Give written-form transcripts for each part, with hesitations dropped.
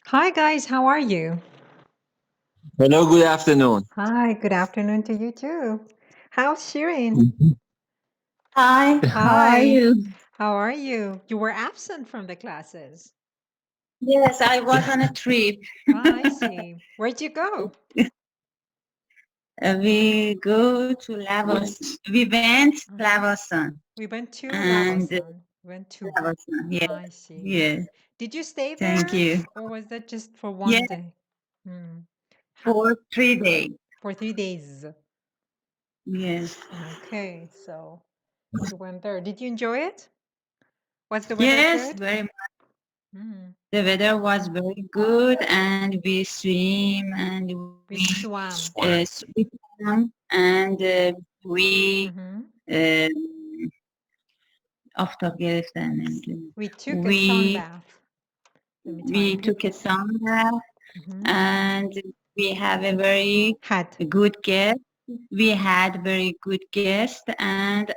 Hi guys, how are you? Hello, good afternoon. Hi, good afternoon to you too. How's Shirin? Hi, how are Hi, you? how are you? You were absent from the classes. Yes, I was on a trip. I see. Where'd you go? We go to Lavos. We went Lavasan We went to and Lavasan. Went to. Lavasan. Yes, I see. yes. Did you stay Thank there you. or was that just for Yes, one day? Hmm. for 3 days. For 3 days. Yes. Okay, so you went there. Did you enjoy it? Was the weather Yes, good? very much. Hmm. The weather was very good, and we swim and We swam. we swam and we Mhm. آفتاب گرفتن نمیدونم. We took a sun bath. Let me tell We you. took a sun bath Mhm. and we have a very Had. good guest. We had very good guest and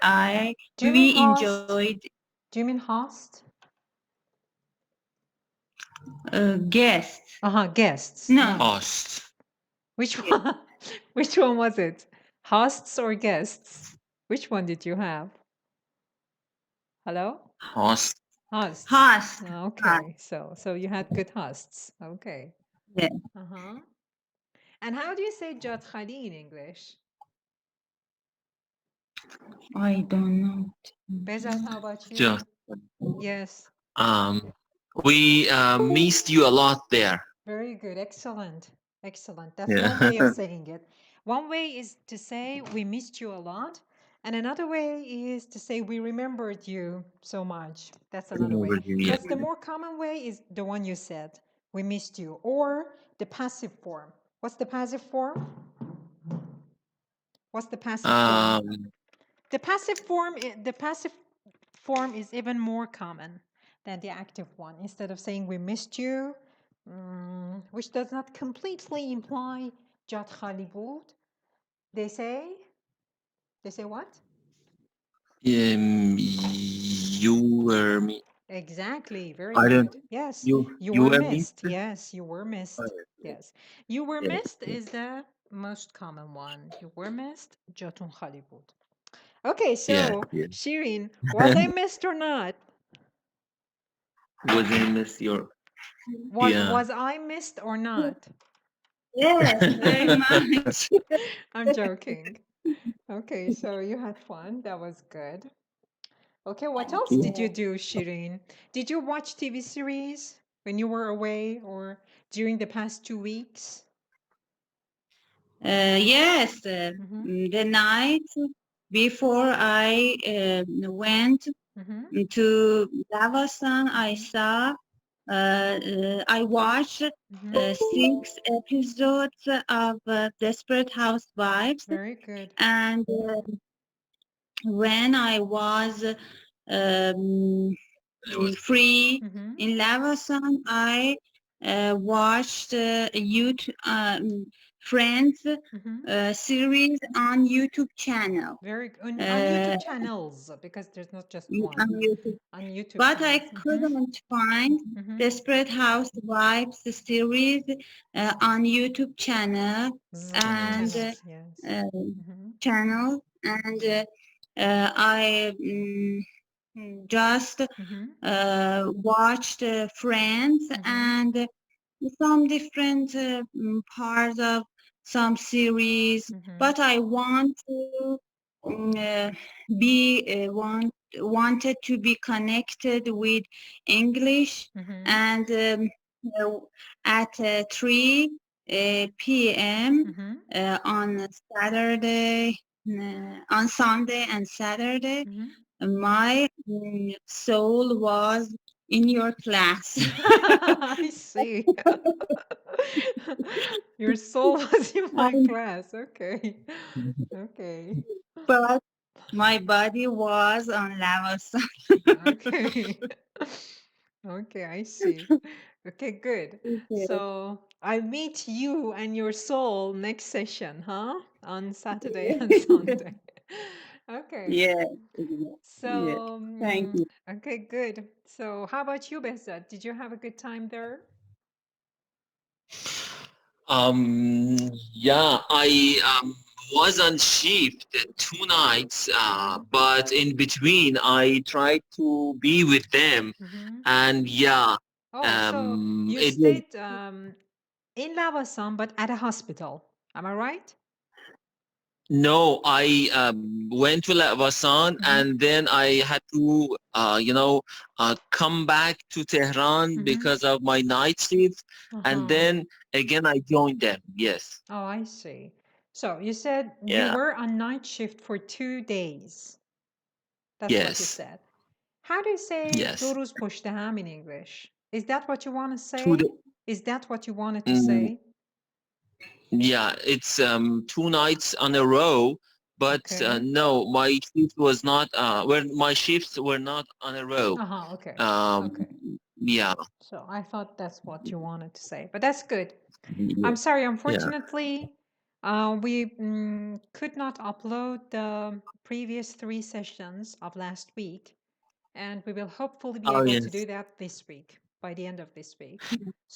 Do you mean we host? enjoyed Do you mean host? guests. Guests. No, Host. Which one? Which one was it? Hosts or guests? Which one did you have? Hello? Host. Hosts. host. Okay. So you had good hosts. Okay. Yeah. Uh-huh. And how do you say Jat Khali in English? I don't know. Bezat, how about you? Just, Yes. we missed you a lot there. Very good. Excellent. Excellent. That's Yeah. one way of saying it. One way is to say we missed you a lot. And another way is to say we remembered you so much. That's another way. Yeah. But the more common way is the one you said. We missed you. Or the passive form. What's the passive form? What's the passive form? The passive form is even more common than the active one. Instead of saying we missed you, which does not completely imply Jat Khali بود, they say what? You were me. Exactly. Very I don't. good. Yes, You you you were were me. missed. Yes, you were missed. Yes, you were Yeah. missed is the most common one. You were missed. Jatun Khali بود. Okay, Yeah. so Yeah. Shirin, was I missed or not? Was I miss your? Was Yeah. was I missed or not? Yes, very much. I'm joking. Okay, so you had fun. That was good. Okay, what else did you do, Shirin? Did you watch TV series when you were away or during the past 2 weeks? Yes, Mm-hmm. the night before I went Mm-hmm. to Lavasan, I watched Mm-hmm. 6 episodes of Desperate Housewives, Very good. and when I was um, free Mm-hmm. in Lavasan, I watched YouTube Friends Mm-hmm. series on YouTube channel. Very good. On YouTube channels, because there's not just one. On YouTube. On YouTube But I channels. couldn't find Mm-hmm. Desperate Housewives series on YouTube channel and Channels, yes. Mm-hmm. channel, and I just Mm-hmm. watched Friends Mm-hmm. and some different parts of some series. Mm-hmm. But I want to wanted to be connected with English, Mm-hmm. and at 3 p.m. Mm-hmm. On Saturday, on Sunday and Saturday, Mm-hmm. my soul was in your class. I see. Your soul was in my Um, class. Okay. Okay. but my body was on Lavos. Okay. Okay, I see. Okay, good. So I'll meet you and your soul next session, huh? On Saturday and Sunday. Okay. Yeah, yeah. So, Thank you. okay, good. So, how about you, Behzad? Did you have a good time there? Yeah, I was on shift 2 nights, but in between I tried to be with them, and yeah, Oh, so you it was stayed in Lavasan, but at a hospital. Am I right? no. I went to Lavasan, and then I had to, come back to Tehran because of my night shift, and then again I joined them. Yes. Oh, I see. So you said you Yeah. were on night shift for 2 days. That's what you Yes. said. How do you say Yes. "دو روز پشت هم" in English? Is that what you want to say? To the, Is that what you wanted to mm, say? yeah, it's 2 nights on a row, but Okay. no, my shift was not. My shifts were not on a row. Okay. Okay. Yeah. So I thought that's what you wanted to say, but that's good. Yeah. I'm sorry, Yeah. unfortunately, we could not upload the previous 3 sessions of last week, and we will hopefully be Oh able to yes. do that this week, by the end of this week.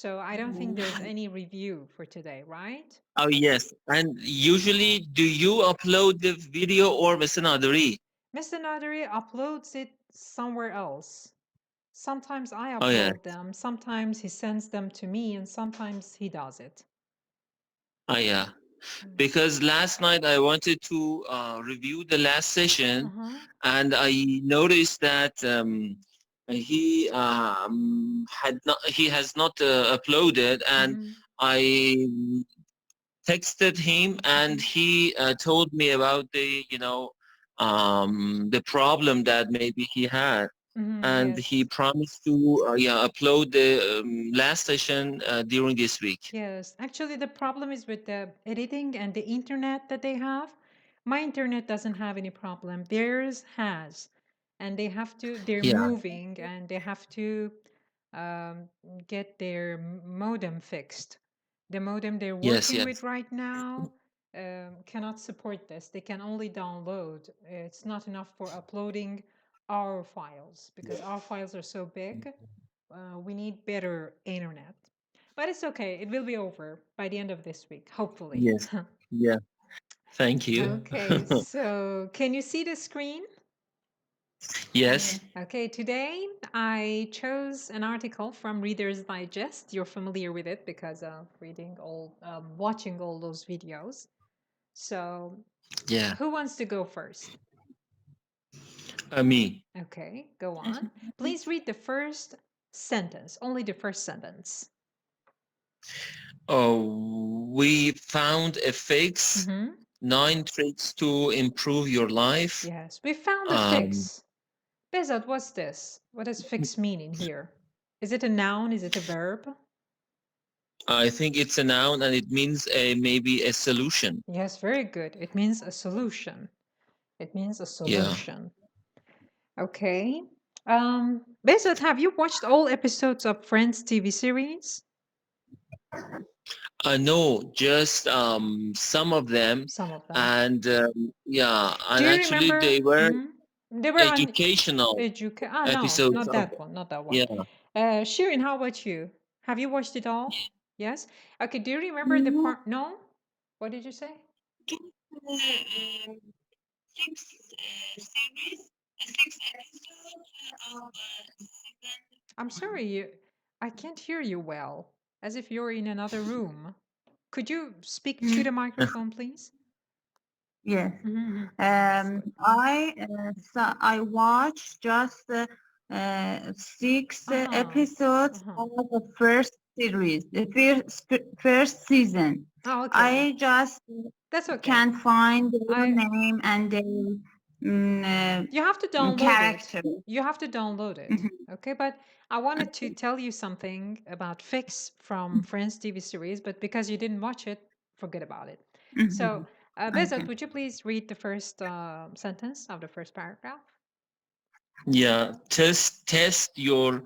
So I don't think there's any review for today, right? Oh yes. And usually, do you upload the video or Mr. Nadari? Mr. Nadari uploads it somewhere else. Sometimes I Oh yeah. upload them, sometimes he sends them to me, and sometimes he does it. Oh yeah. Because last night I wanted to review the last session, and I noticed that he has not uploaded, and I texted him, and he told me about the problem that maybe he had, and he Yes. promised to upload the last session during this week. Yes, actually, the problem is with the editing and the internet that they have. My internet doesn't have any problem. Theirs has, and they're Yeah. moving, and they have to get their modem fixed. The modem they're Yes. working Yes. with right now cannot support this. They can only download. It's not enough for uploading our files because our files are so big. We need better internet. But it's okay. It will be over by the end of this week, hopefully. Yes. Yeah. Thank you. Okay, so can you see the screen? Yes. Okay, today I chose an article from Reader's Digest. You're familiar with it because of watching all those videos. So, Yeah. who wants to go first? Me. Okay, go on. Please read the first sentence, only the first sentence. Oh, we found a fix. 9 tricks to improve your life. Yes, we found a fix. Bezat, what's this? What does fix mean in here? Is it a noun? Is it a verb? I think it's a noun, and it means maybe a solution. Yes, very good. It means a solution. It means a solution. Yeah. Okay. Bezat, have you watched all episodes of Friends TV series? No, just some of them. Some of them. And and Do you actually remember? they were They were educational no, episodes. not that one. Not that one. Yeah. Shirin, how about you? Have you watched it all? Yes. Okay. Do you remember the part? No. What did you say? 6 series, 6 episodes of season. I'm sorry, I can't hear you well, as if you're in another room. Could you speak to the microphone, please? Yes. I watched just 6 episodes of the first series, the first season. Oh, okay. I just That's okay. can't find their name and their you have to download character. it. You have to download it. Okay, but I wanted to tell you something about Fix from Friends TV series, but because you didn't watch it, forget about it. So, Bezat, would you please read the first sentence of the first paragraph? Yeah. Test your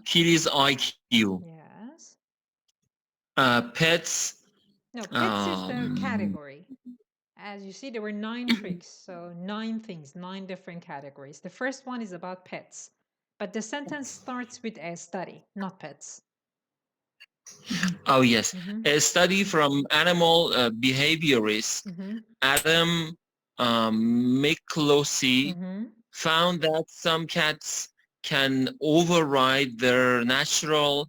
kids' IQ. Yes. Pets. No, pets is the category. As you see, there were 9 tricks, so 9 things, 9 different categories. The first one is about pets, but the sentence starts with a study, not pets. Oh, yes. A study from animal behaviorist Adam Micklosy found that some cats can override their natural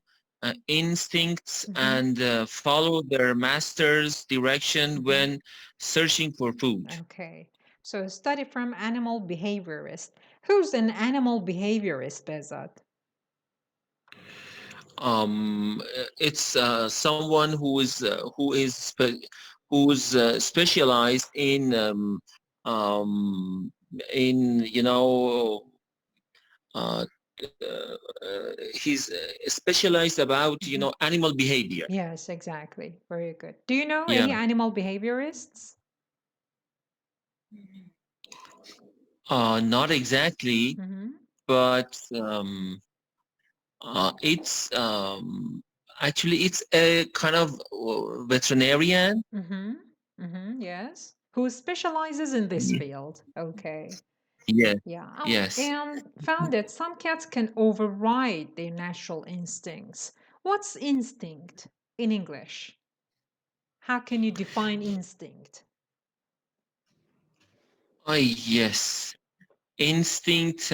instincts and follow their master's direction when searching for food. Okay. So a study from animal behaviorist. Who's an animal behaviorist, Bezat? It's someone who's specialized in he's specialized about animal behavior. Yes, exactly. Very good. Do you know Yeah. any animal behaviorists? Not exactly, but it's actually it's a kind of veterinarian. Yes. Who specializes in this field? Okay. Yeah. Yeah. Yes. And found that some cats can override their natural instincts. What's instinct in English? How can you define instinct? Yes. Instinct.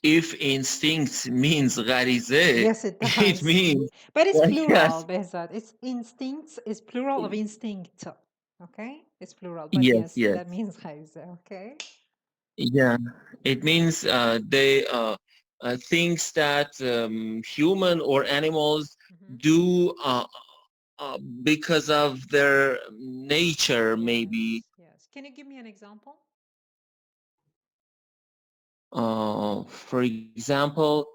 If instinct means غریزه, Yes, it does. it means. But it's plural, Yes. Behzad. It's instincts is plural of instinct. Okay? It's plural. But Yes. Yes. that means غریزه. Okay? Yeah. It means they things that human or animals do because of their nature, maybe. Yes. Can you give me an example? For example,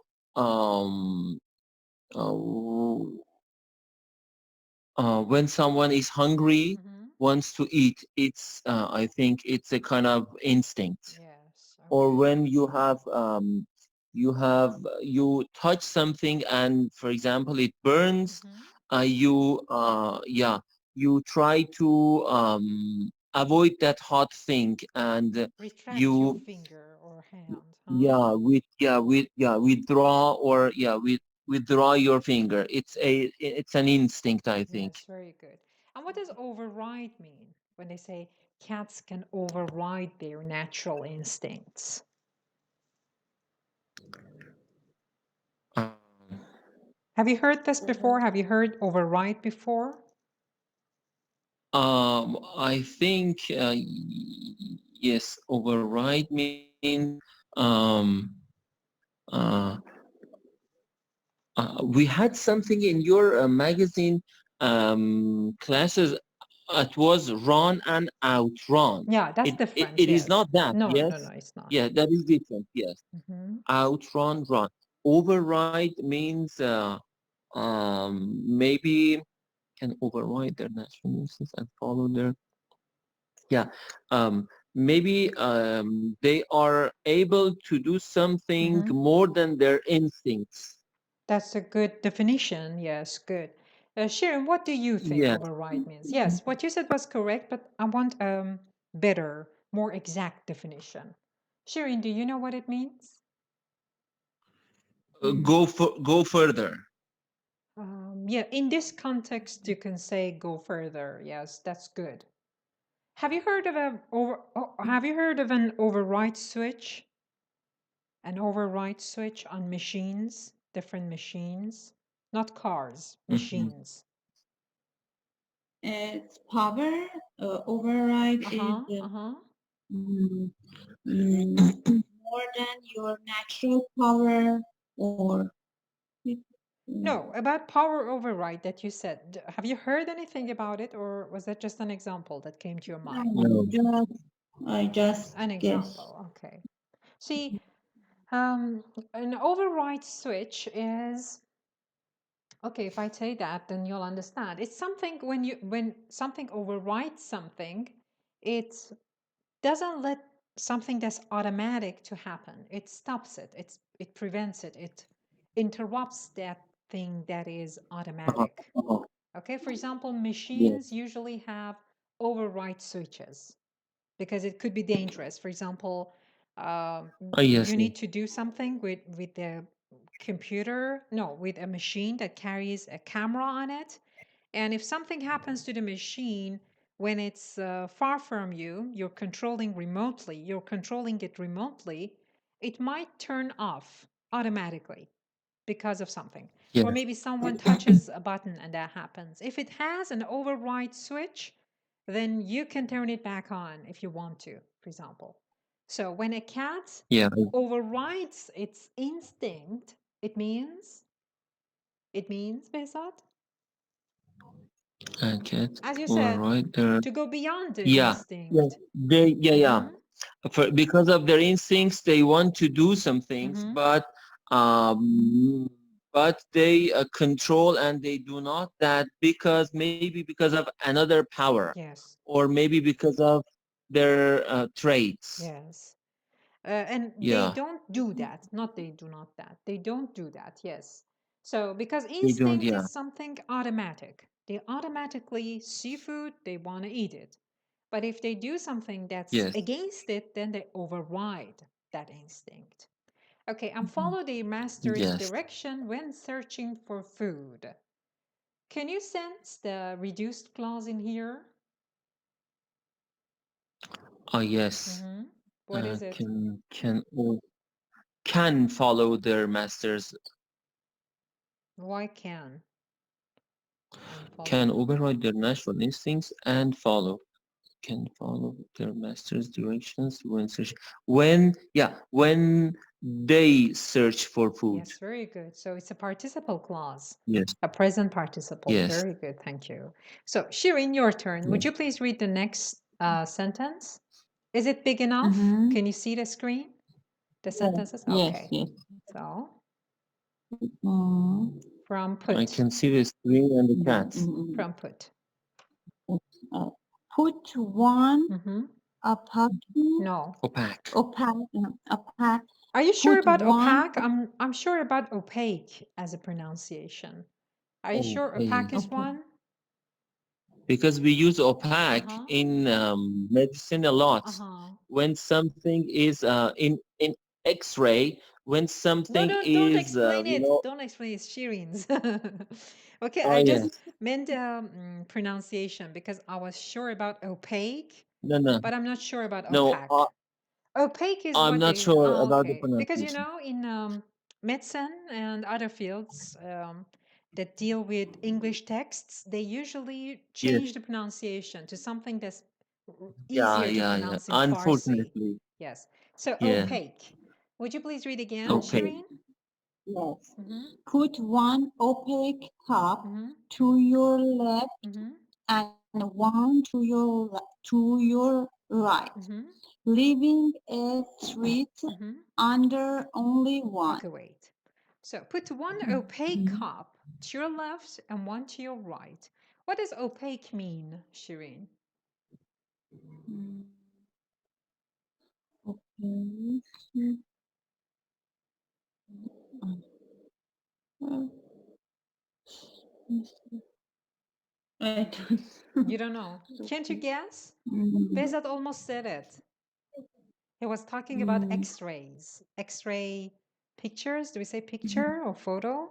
when someone is hungry, wants to eat, it's I think it's a kind of instinct. Yes. Or when you touch something and, for example, it burns, you try to avoid that hot thing, and Retract you your finger or hand. withdraw your finger. It's an instinct, I think. Yes, very good. And what does override mean when they say cats can override their natural instincts? Have you heard this before? Have you heard override before? I think yes, override means we had something in your magazine classes. It was run and outrun. Yeah, that's different. It is not that. No, yes? no, it's not. Yeah, that is different. Yes. Outrun, run. Override means maybe can override their natural instincts and follow their. Yeah. Maybe they are able to do something more than their instincts. That's a good definition. Yes, good. Shirin, what do you think override means? Yes, what you said was correct, but I want better, more exact definition. Shirin, do you know what it means? Go further. Yeah, in this context, you can say go further. Yes, that's good. Have you heard of an override switch? An override switch on machines, different machines, not cars, machines. It's power override is more than your natural power, or no, about power override that you said. Have you heard anything about it, or was that just an example that came to your mind? No, I just an example. Okay. See, an override switch is okay. If I say that, then you'll understand. It's something when something overrides something, it doesn't let something that's automatic to happen. It stops it. It prevents it. It interrupts that thing that is automatic. Okay, for example, machines usually have override switches because it could be dangerous. For example, you need to do something with the with a machine that carries a camera on it. And if something happens to the machine when it's far from you, you're controlling it remotely, it might turn off automatically because of something. Or Yes. maybe someone touches a button and that happens. If it has an override switch, then you can turn it back on if you want to, for example. So when a cat Yeah. overrides its instinct, it means, Behzad? Okay. As you All said, right. There. to go beyond the Yeah. instinct. Yeah. They. Yeah. Yeah. Mhm. Because of their instincts, they want to do some things, Mhm. but they control and they do not that maybe because of another power, Yes. or maybe because of their traits. Yes. And they Yeah. don't do that. Not they do not that. They don't do that. Yes. So because They don't. instinct Yeah. is something automatic. They automatically see food, they want to eat it. But if they do something that's Yes. against it, then they override that instinct. Okay, and follow the master's Yes. direction when searching for food. Can you sense the reduced clause in here? Oh yes. Mhm. What is it? Can follow their masters. Why can? And follow. Can override their natural instincts and follow. Can follow their master's directions when they search for food. Yes, very good. So it's a participle clause. Yes. A present participle. Yes. Very good. Thank you. So Shirin, your turn. Would Yes. you please read the next sentence? Is it big enough? Mhm. Can you see the screen? The sentences? Yes, Okay. yes. So Mm. from I put. can see the screen and the cats. From put. Put one Mhm. opaque. No. Opaque. Opaque. Are you sure Put about one opaque? I'm sure about opaque as a pronunciation. Are you sure opaque is Okay. one? Because we use opaque Uh-huh. in medicine a lot. Uh-huh. When something is in X-ray, when No, something don't is explain it. Don't explain it. Shirin's. Okay, oh I yes. just meant pronunciation because I was sure about opaque, No. but I'm not sure about No. opaque. Opaque is I'm what not they. sure Oh, about the okay. Because you pronunciation. know, in medicine and other fields that deal with English texts, they usually Yes. change the pronunciation to something that's Yeah. easier to Yeah. Yeah. pronounce in Farsi. Unfortunately. Yes. So Yeah. opaque. Would you please read again, Okay. Shireen? Yes. Mhm. Put one opaque cup Mhm. to your left Mhm. and one to your right, Mhm. leaving a street Mhm. under only one. Okay, wait. So put one opaque cup to your left and one to your right. What does opaque mean, Shireen? Okay. I don't You don't know. Can't you guess? know. Behzad almost said it. He was talking about X-rays. X-ray pictures. Do we say picture or photo?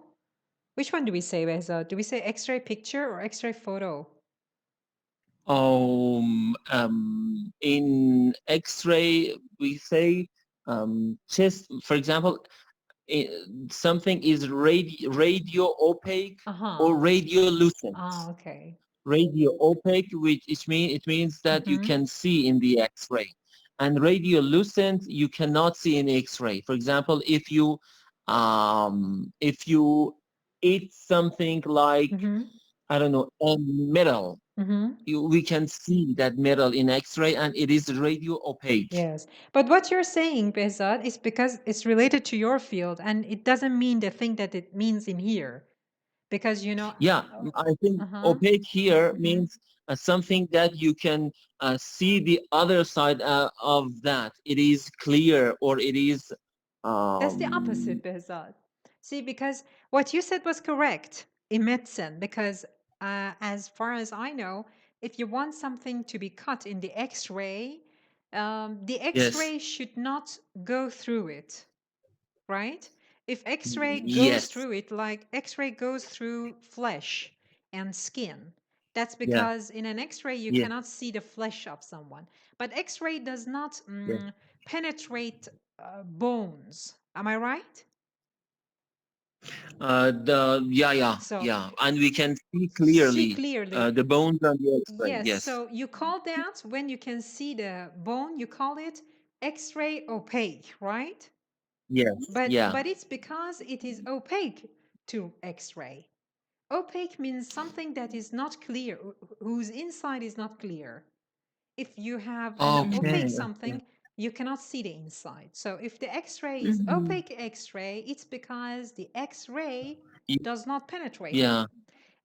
Which one do we say, Behzad? Do we say X-ray picture or X-ray photo? In X-ray, we say chest. For example, something is radio opaque or radiolucent. Ah, okay. Radio opaque, which means that you can see in the X-ray, and radiolucent you cannot see in X-ray. For example, if you eat something like I don't know, metal, we can see that metal in X-ray, and it is radio opaque. Yes. But what you're saying, Behzad, is because it's related to your field and it doesn't mean the thing that it means in here. Because, you know, Yeah, I think opaque here means something that you can see the other side of that. It is clear, or it is. that's the opposite, Behzad. See, because what you said was correct in medicine, because as far as I know, if you want something to be cut in the X-ray, the Yes. X-ray should not go through it, right? If X-ray goes Yes. through it, like X-ray goes through flesh and skin, that's Yeah. because in an X-ray you Yeah. cannot see the flesh of someone. But X-ray does not Yeah. penetrate bones. Am I right? Yeah. So And we can see see clearly clearly. the bones on the X-ray. Yes. Yes. So you call that when you can see the bone, you call it X-ray opaque, right? Yes. Yeah. But it's because it is opaque to X-ray. Opaque means something that is not clear, whose inside is not clear. If you have an Okay. opaque something, you cannot see the inside. So if the X-ray is opaque X-ray, it's because the X-ray does not penetrate. Yeah.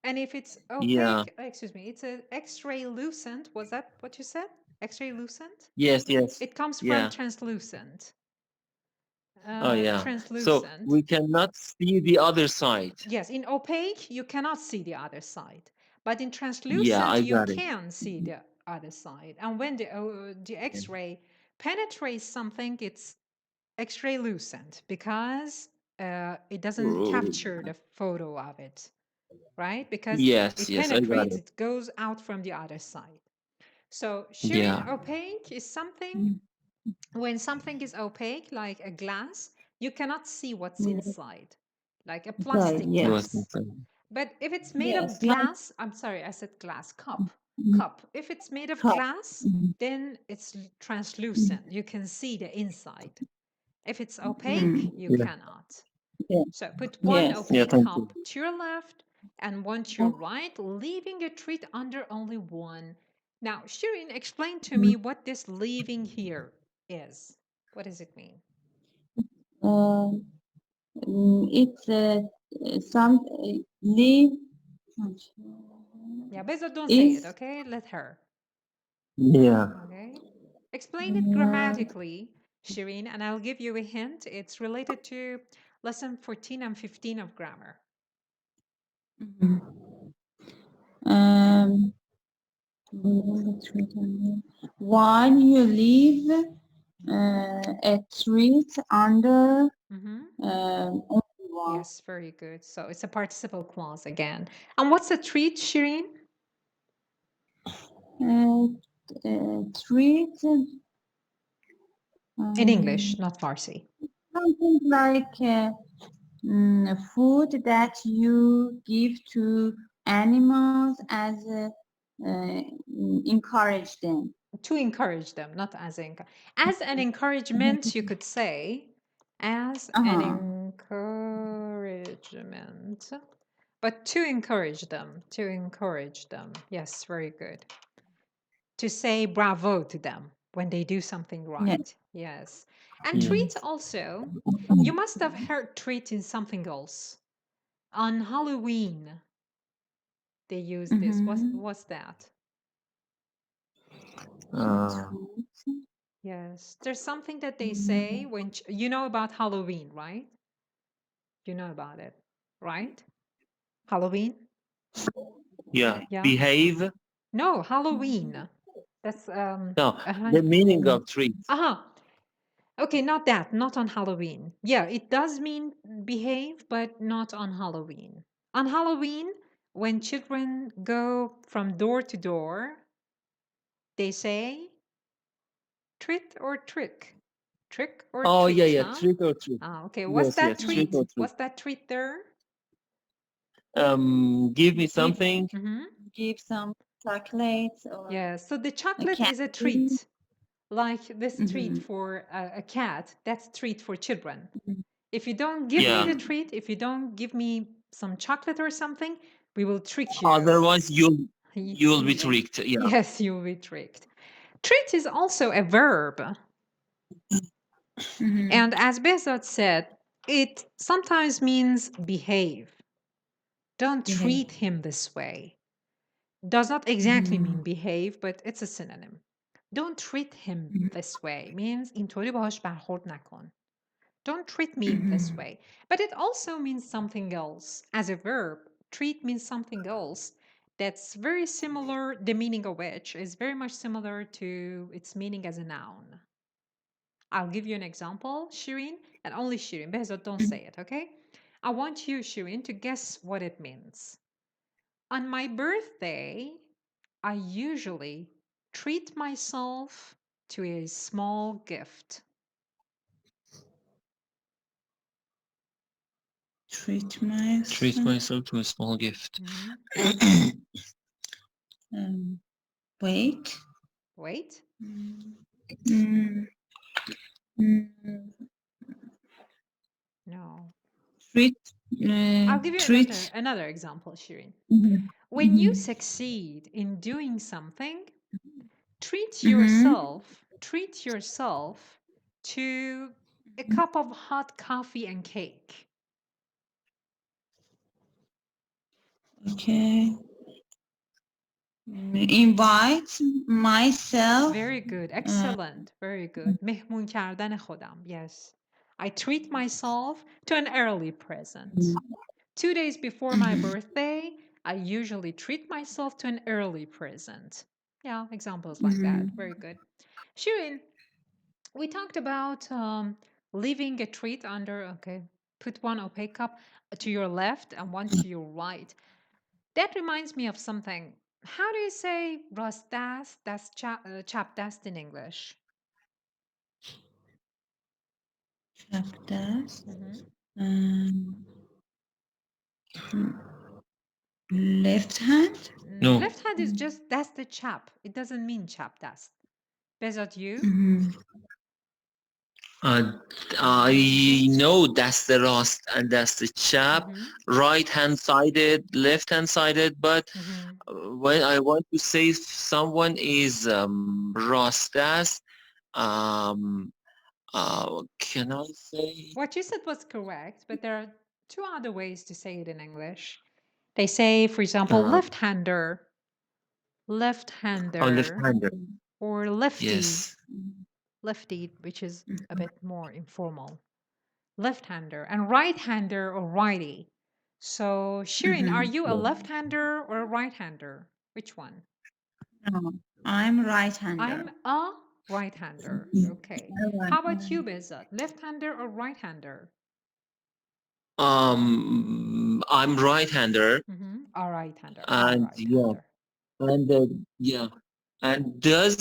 And if it's Yeah. opaque, excuse me, it's an X-ray lucent. Was that what you said? X-ray lucent? Yes. Yes. It comes from Yeah. translucent. Oh yeah. So Translucent. we cannot see the other side. Yes, in opaque, you cannot see the other side. But in Yeah, translucent, I you got it. can see the other side. And when the X-ray penetrates something, it's X-ray lucent because it doesn't capture the photo of it, right? Because Yes. it Yes, I got penetrates, it. it goes out from the other side. So shearing Yeah. opaque is something, when something is opaque, like a glass, you cannot see what's inside, like a plastic yes. What's glass. inside? But if it's made of Yes, like glass, I'm sorry, I said glass, cup. If it's made of cup. glass, then it's translucent. You can see the inside. If it's opaque, you Yeah. cannot. Yeah. So put one Yes. Yeah. opaque Thank you. cup to your left and one to your right, leaving a treat under only one. Now, Shirin, explain to me what this leaving here is. What does it mean? It's some leave. Yeah, Beza, don't say it, Is okay? Let her. Yeah. Okay. Explain it grammatically, Shireen, and I'll give you a hint. It's related to lesson 14 and 15 of grammar. when you leave a treat under only one. Yes, very good. So it's a participle clause again. And what's a treat, Shireen? Treat In English, not Farsi. something like food that you give to animals as encourage them. To encourage them, not as an encouragement, you could say, as an encouragement. But to encourage them, Yes, very good. To say bravo to them when they do something right. Yes. And treat also, you must have heard treat in something else. On Halloween, they use this. What's that? Yes. There's something that they say when, you know about Halloween, right? You know about it, right? Halloween? Yeah. Yeah. Behave. No, Halloween. That's No. The meaning of treat. Okay, not that, not on Halloween. Yeah, it does mean behave, but not on Halloween. On Halloween, when children go from door to door, they say treat or trick. Trick or Oh, treat. yeah. Huh? Trick or treat. Okay, what's that Yes. treat? Trick or treat. What's that treat there? Give me something. Give some chocolates or Yeah, so the chocolate is a treat. Like this treat for a cat, that's treat for children. If you don't give me the treat, if you don't give me some chocolate or something, we will trick you. Otherwise, you'll be tricked. Yeah. Yes, you'll be tricked. Treat is also a verb. And as Behzad said, it sometimes means behave. Don't treat him this way. Does not exactly mean behave, but it's a synonym. Don't treat him this way means اینطوری باهاش برخورد نکن. Don't treat me this way. But it also means something else. As a verb, treat means something else that's very similar, the meaning of which is very much similar to its meaning as a noun. I'll give you an example, Shireen, and only Shireen. Behzad, don't say it, okay? I want you, Shireen, to guess what it means. On my birthday, I usually treat myself to a small gift. Treat myself. Treat myself to a small gift. Wait. Wait. Mm, No. Treat. I'll give you treat. another example, Shireen. Mhm. When you Mhm. succeed in doing something, treat Mhm. yourself to a cup of hot coffee and cake. Okay. Invite myself. Very good. Excellent. Very good. مهمون کردن خودم. Yes. I treat myself to an early present. 2 days before my birthday, I usually treat myself to an early present. Yeah, examples like that. Very good. Shirin, we talked about leaving a treat under, okay, put one opaque cup to your left and one to your right. That reminds me of something. How do you say rast dast, that's chap dast in English? Chap dast. Left hand? No. Left hand is just, that's the chap. It doesn't mean chap dast. Bezat, you? I know that's the rast and that's the chap, right hand sided, left hand sided, but when I want to say someone is rastas, can I say? What you said was correct, but there are two other ways to say it in English. They say, for example, left-hander, left-hander, left-hander. or lefty, Yes. lefty, which is a bit more informal. Left-hander and right-hander or righty. So, Shirin, are you a left-hander or a right-hander? Which one? No, I'm right-hander. I'm a right-hander. Okay. How about you, Bezat? Left-hander or right-hander? I'm right-hander. A right-hander. And right-hander. And does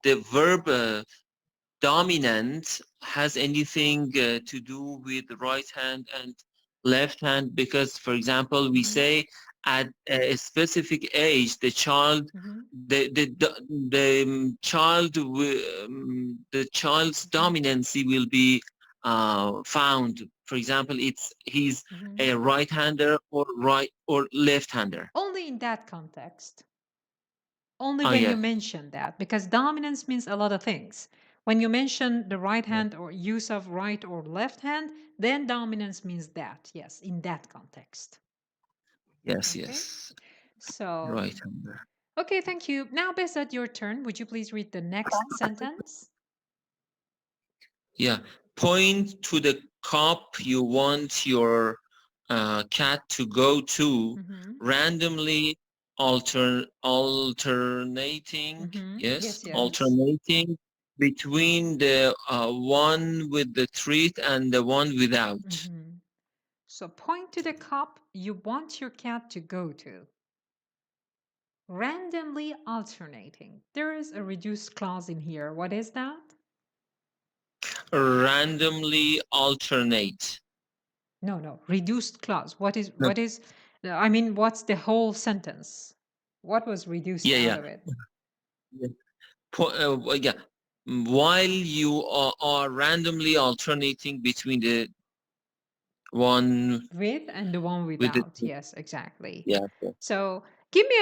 the verb dominant has anything to do with right hand and left hand? Because, for example, we say at a specific age, the child, the child's dominancy will be found. For example, he's a right-hander or left-hander. Only in that context. Only when you mention that, because dominance means a lot of things. When you mention the right hand or use of right or left hand, then dominance means that, yes, in that context. Yes, Okay. yes. So, Right-hander. Okay, thank you. Now, Besat, your turn. Would you please read the next sentence? Yeah. Point to the cup you want your cat to go to, randomly alternating, yes, alternating between the one with the treat and the one without. So point to the cup you want your cat to go to. Randomly alternating. There is a reduced clause in here. What is that? Randomly alternate. No, reduced clause. What is, I mean, what's the whole sentence? What was reduced out of it? While you are randomly alternating between the one with and the one without. Yes, exactly. Yeah. So give me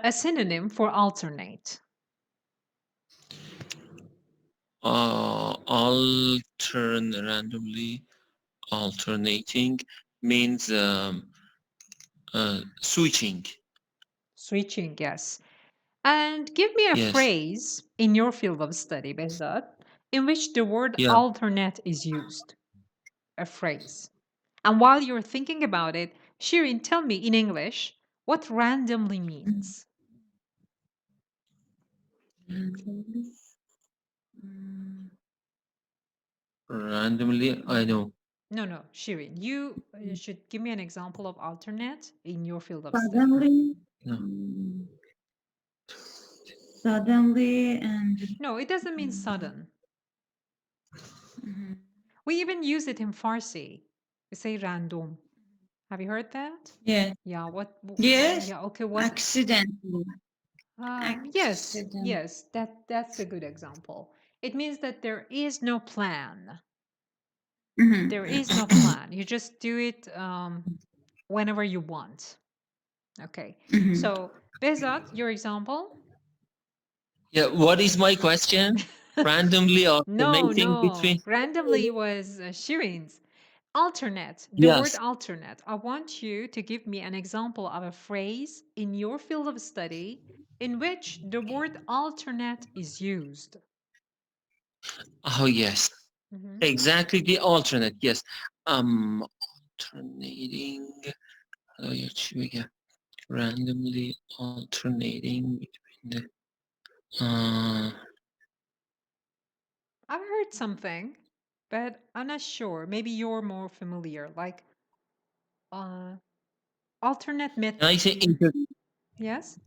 a synonym for alternate. Randomly alternating means switching. Switching, yes. And give me a phrase in your field of study, Behzad, in which the word alternate is used. A phrase. And while you're thinking about it, Shirin, tell me in English what randomly means. Randomly, I know. No, Shirin, you should give me an example of alternate in your field of study. Suddenly, No. suddenly, and No, it doesn't mean sudden. Mhm. We even use it in Farsi. We say random. Have you heard that? Yes. Yeah. What? Yes. Yeah. Okay. What? Accidentally. Yes. Accident. Yes. That's a good example. It means that there is no plan. Mhm. There is no plan. You just do it whenever you want. Okay. Mhm. So, Bezat, your example? Yeah, what is my question? Randomly alternating between? Randomly was Shirin's. Alternate, the word Yes. alternate. I want you to give me an example of a phrase in your field of study in which the word alternate is used. Oh, yes. Exactly the alternate, yes. Alternating, randomly alternating between the I've heard something, but I'm not sure. Maybe you're more familiar, like alternate method. can I say Yes?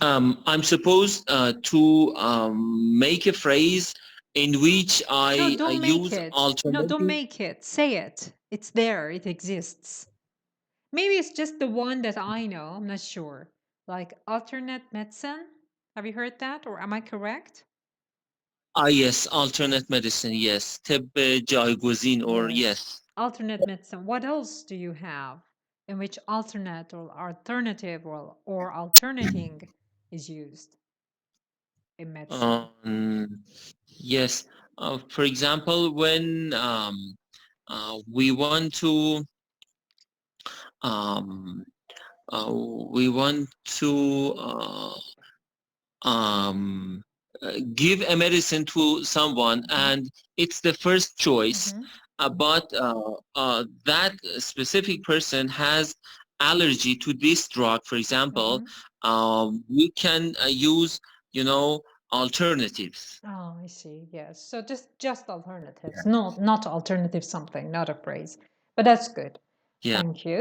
I'm supposed to make a phrase in which I No, don't make use it. No, alternative. don't make it. Say it. It's there. It exists. Maybe it's just the one that I know. I'm not sure. Like alternate medicine. Have you heard that? Or am I correct? Yes, alternate medicine, yes. طب جایگزین, or yes. Alternate medicine. What else do you have in which alternate or alternative or alternating is used in medicine? Yes. For example, when we want to give a medicine to someone, and it's the first choice, but that specific person has allergy to this drug, for example, we can use, alternatives. Oh, I see. Yes. So just alternatives. No, not alternative something, not a phrase. But that's good. Yeah. Thank you.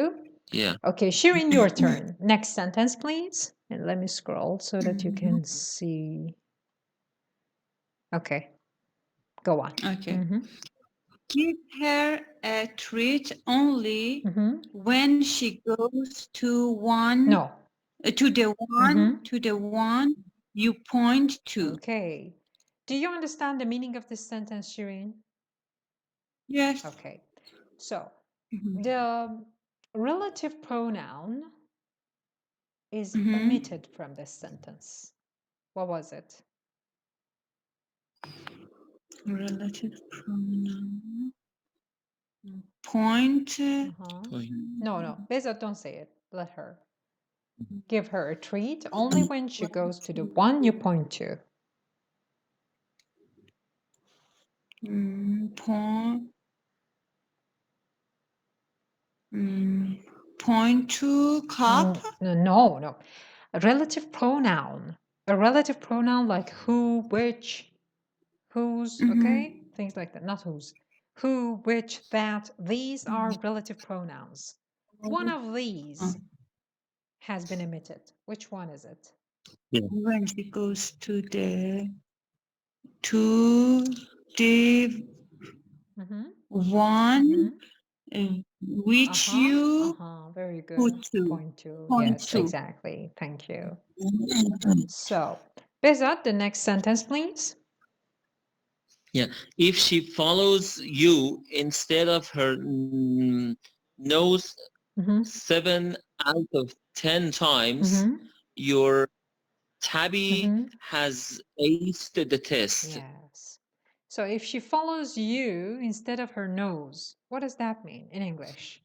Yeah. Okay, Shirin, your turn. Next sentence, please. And let me scroll so that you can see. Okay, go on. Okay. Give her a treat only when she goes to one. No. To the one you point to. Okay. Do you understand the meaning of this sentence, Shirin? Yes. Okay. So the relative pronoun is omitted from this sentence. What was it? Relative pronoun. Point. No. Beza, don't say it. Let her. Give her a treat only when she goes to the one you point to. Point to cup? No. A relative pronoun. A relative pronoun like who, which, whose, okay? Things like that. Not whose. Who, which, that. These are relative pronouns. One of these has been omitted. Which one is it? When she goes to the one which you very good. put to. Point to. Point Yes, to. exactly. Thank you. So, Bezat, the next sentence, please. Yeah. If she follows you instead of her nose 7 out of 10 times, your tabby has aced the test. Yes. So if she follows you instead of her nose, what does that mean in English?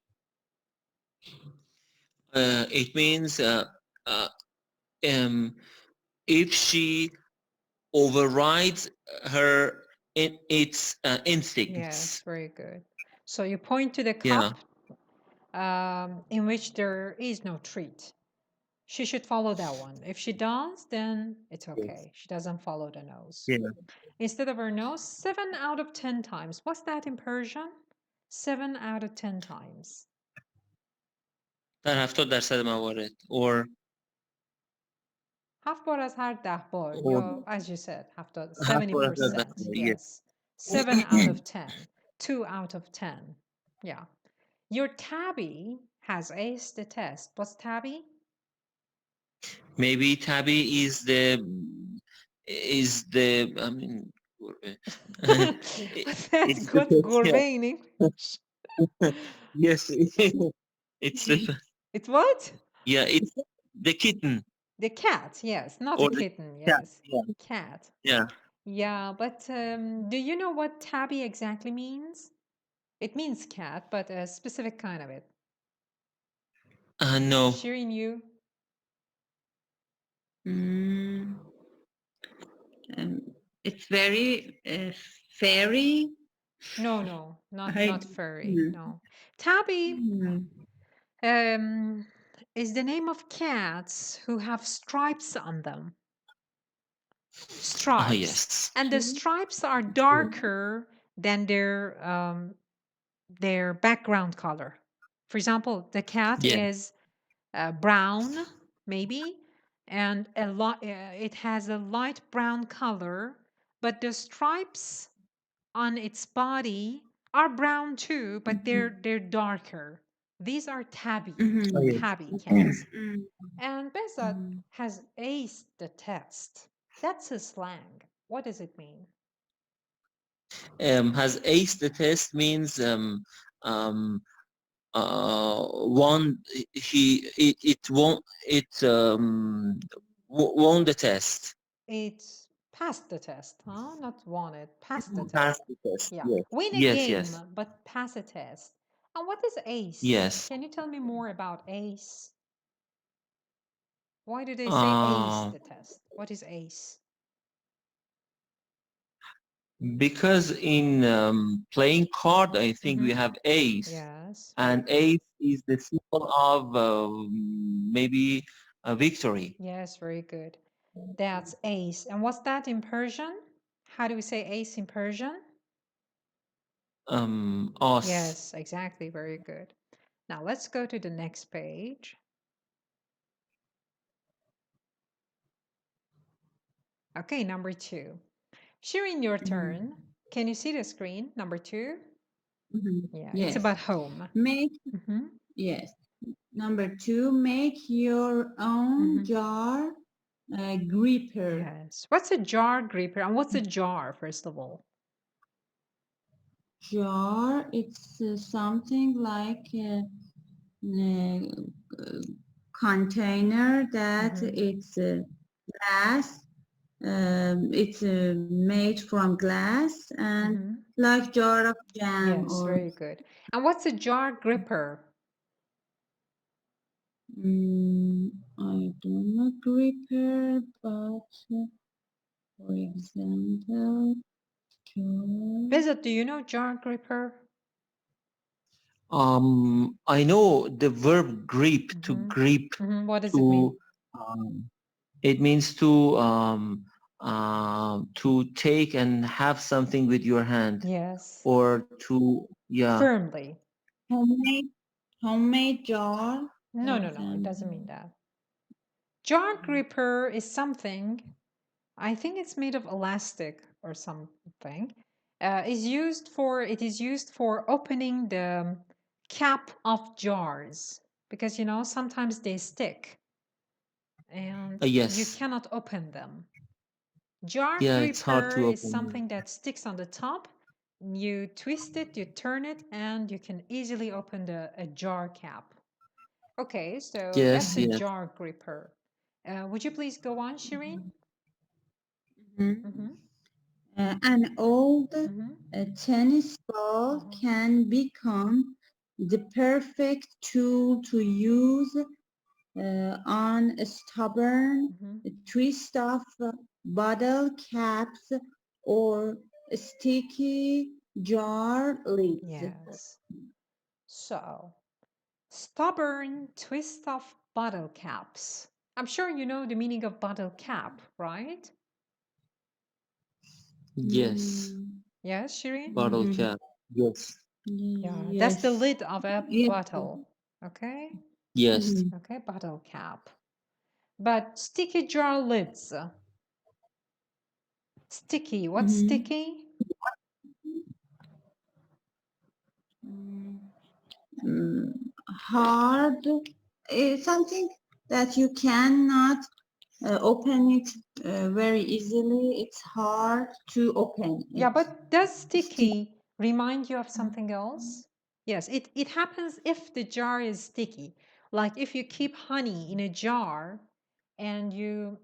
It means if she overrides her its instincts. Yes, very good. So you point to the cup in which there is no treat. she should follow that one. If she does, then it's okay. She doesn't follow the nose. Yeah. Instead of her nose, 7 out of 10 times. What's that in Persian? 7 out of 10 times. در 70% موارد. Or 7 بار از هر 10 بار. or یا as you said, 70% 70%. yes. Yes. 7 out of 10. 2 out of 10. Yeah. Your tabby has aced the test. What's tabby? Maybe tabby is the I mean What's that? it's What's the گربه in English? yes it's the It's what? yeah it's the kitten The cat, yes. Not or a the kitten, cat. yes. Yeah. Cat. Yeah. Yeah, but do you know what tabby exactly means? It means cat, but a specific kind of it. No. Shirin, you? It's very fairy. No, not furry. Mm. No. Tabby Mm. is the name of cats who have stripes on them. Stripes. Yes. And the stripes are darker than their background color. For example, the cat Yeah. is brown, maybe, and it has a light brown color, but the stripes on its body are brown too, but they're darker. These are tabby, Oh, yes. tabby cats. Mm. And Bezat has aced the test. That's a slang. What does it mean? Has aced the test means won won the test. It's passed the test, huh? Not won it. Passed the test. Passed the test. Yeah. Yes. Win a Yes, game, yes. but pass a test. And what is ace? Yes. Can you tell me more about ace? Why do they say ace the test? What is ace? Because in playing card, I think we have ace. Yes. And ace is the symbol of maybe a victory. Yes, very good. That's ace. And what's that in Persian? How do we say ace in Persian? Os. Yes, exactly. Very good. Now let's go to the next page. Okay, number 2. Shirin, your turn. Can you see the screen? Number 2? Yeah, Yes. it's about home. Make yes. Number 2, make your own jar gripper. Yes. What's a jar gripper? And what's a jar, first of all? Jar, it's something like a container that it's glass. It's made from glass and like jar of jam. Yes, or very good. And what's a jar gripper? I don't know gripper, but for example, jar. Bezat, do you know jar gripper? I know the verb grip, to grip. What does it mean? It means to take and have something with your hand. Yes. Or to, yeah. Firmly. Homemade jar. No, it doesn't mean that. Jar gripper is something, I think it's made of elastic or something. It is used for opening the cap of jars, because sometimes they stick and Yes. you cannot open them. Jar Yeah, gripper it's hard to is open. something that sticks on the top. You twist it, you turn it, and you can easily open a jar cap. Okay, so Yes, that's a yes. jar gripper. Would you please go on, Shirin? An old tennis ball can become the perfect tool to use on a stubborn twist of bottle caps or sticky jar lids. Yes. So, stubborn twist of bottle caps. I'm sure you know the meaning of bottle cap, right? Yes. Yes, Shireen? Bottle cap. Yes. Yeah, that's the Yes. lid of a Yes. bottle. Okay? Yes. Okay, bottle cap. But sticky jar lids. Sticky. What's sticky? Hard. Something that you cannot open it very easily. It's hard to open it. Yeah, but does sticky remind you of something else? Yes, it happens if the jar is sticky. Like if you keep honey in a jar and you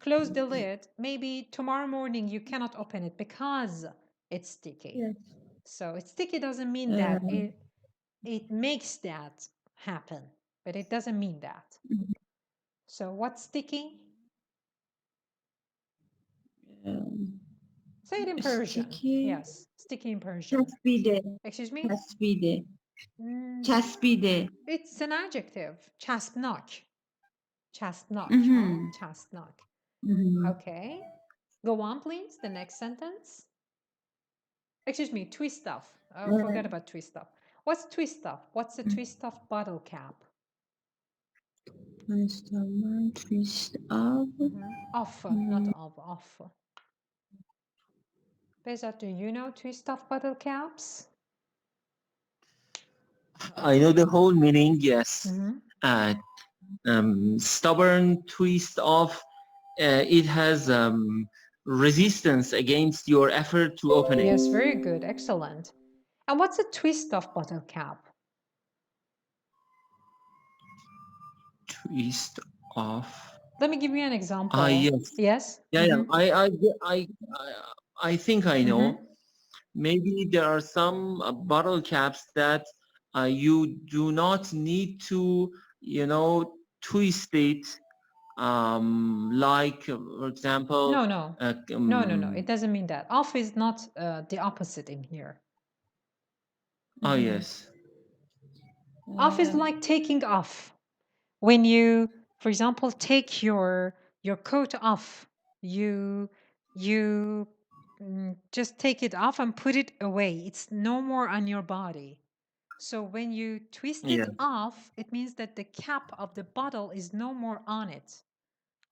close the lid, maybe tomorrow morning you cannot open it because it's sticky. Yes. So it's sticky doesn't mean that it makes that happen, but it doesn't mean that. So what's sticky? Say it in Persian. Sticky. Yes, sticky in Persian. چسبیده. Excuse me? چسبیده. چسبیده. It's an adjective. چسبناک. چسبناک. Huh? چسبناک. Okay. Go on, please. The next sentence. Excuse me, twist off. Oh, forget about twist off. What's twist off? What's a twist off bottle cap? Twist off. Off, not of, off. Beza, do you know twist off bottle caps? I know the whole meaning, yes. Stubborn, twist off. It has resistance against your effort to open it. Yes, very good. Excellent. And what's a twist off bottle cap? Twist off. Let me give you an example. Yes. Yes? Yeah, yeah. I think I know. Maybe there are some bottle caps that you do not need to, twist it. Like, for example. No. No. It doesn't mean that. Off is not the opposite in here. Oh, yes. Off is like taking off. When you, for example, take your coat off, you just take it off and put it away. It's no more on your body. So when you twist it off, it means that the cap of the bottle is no more on it.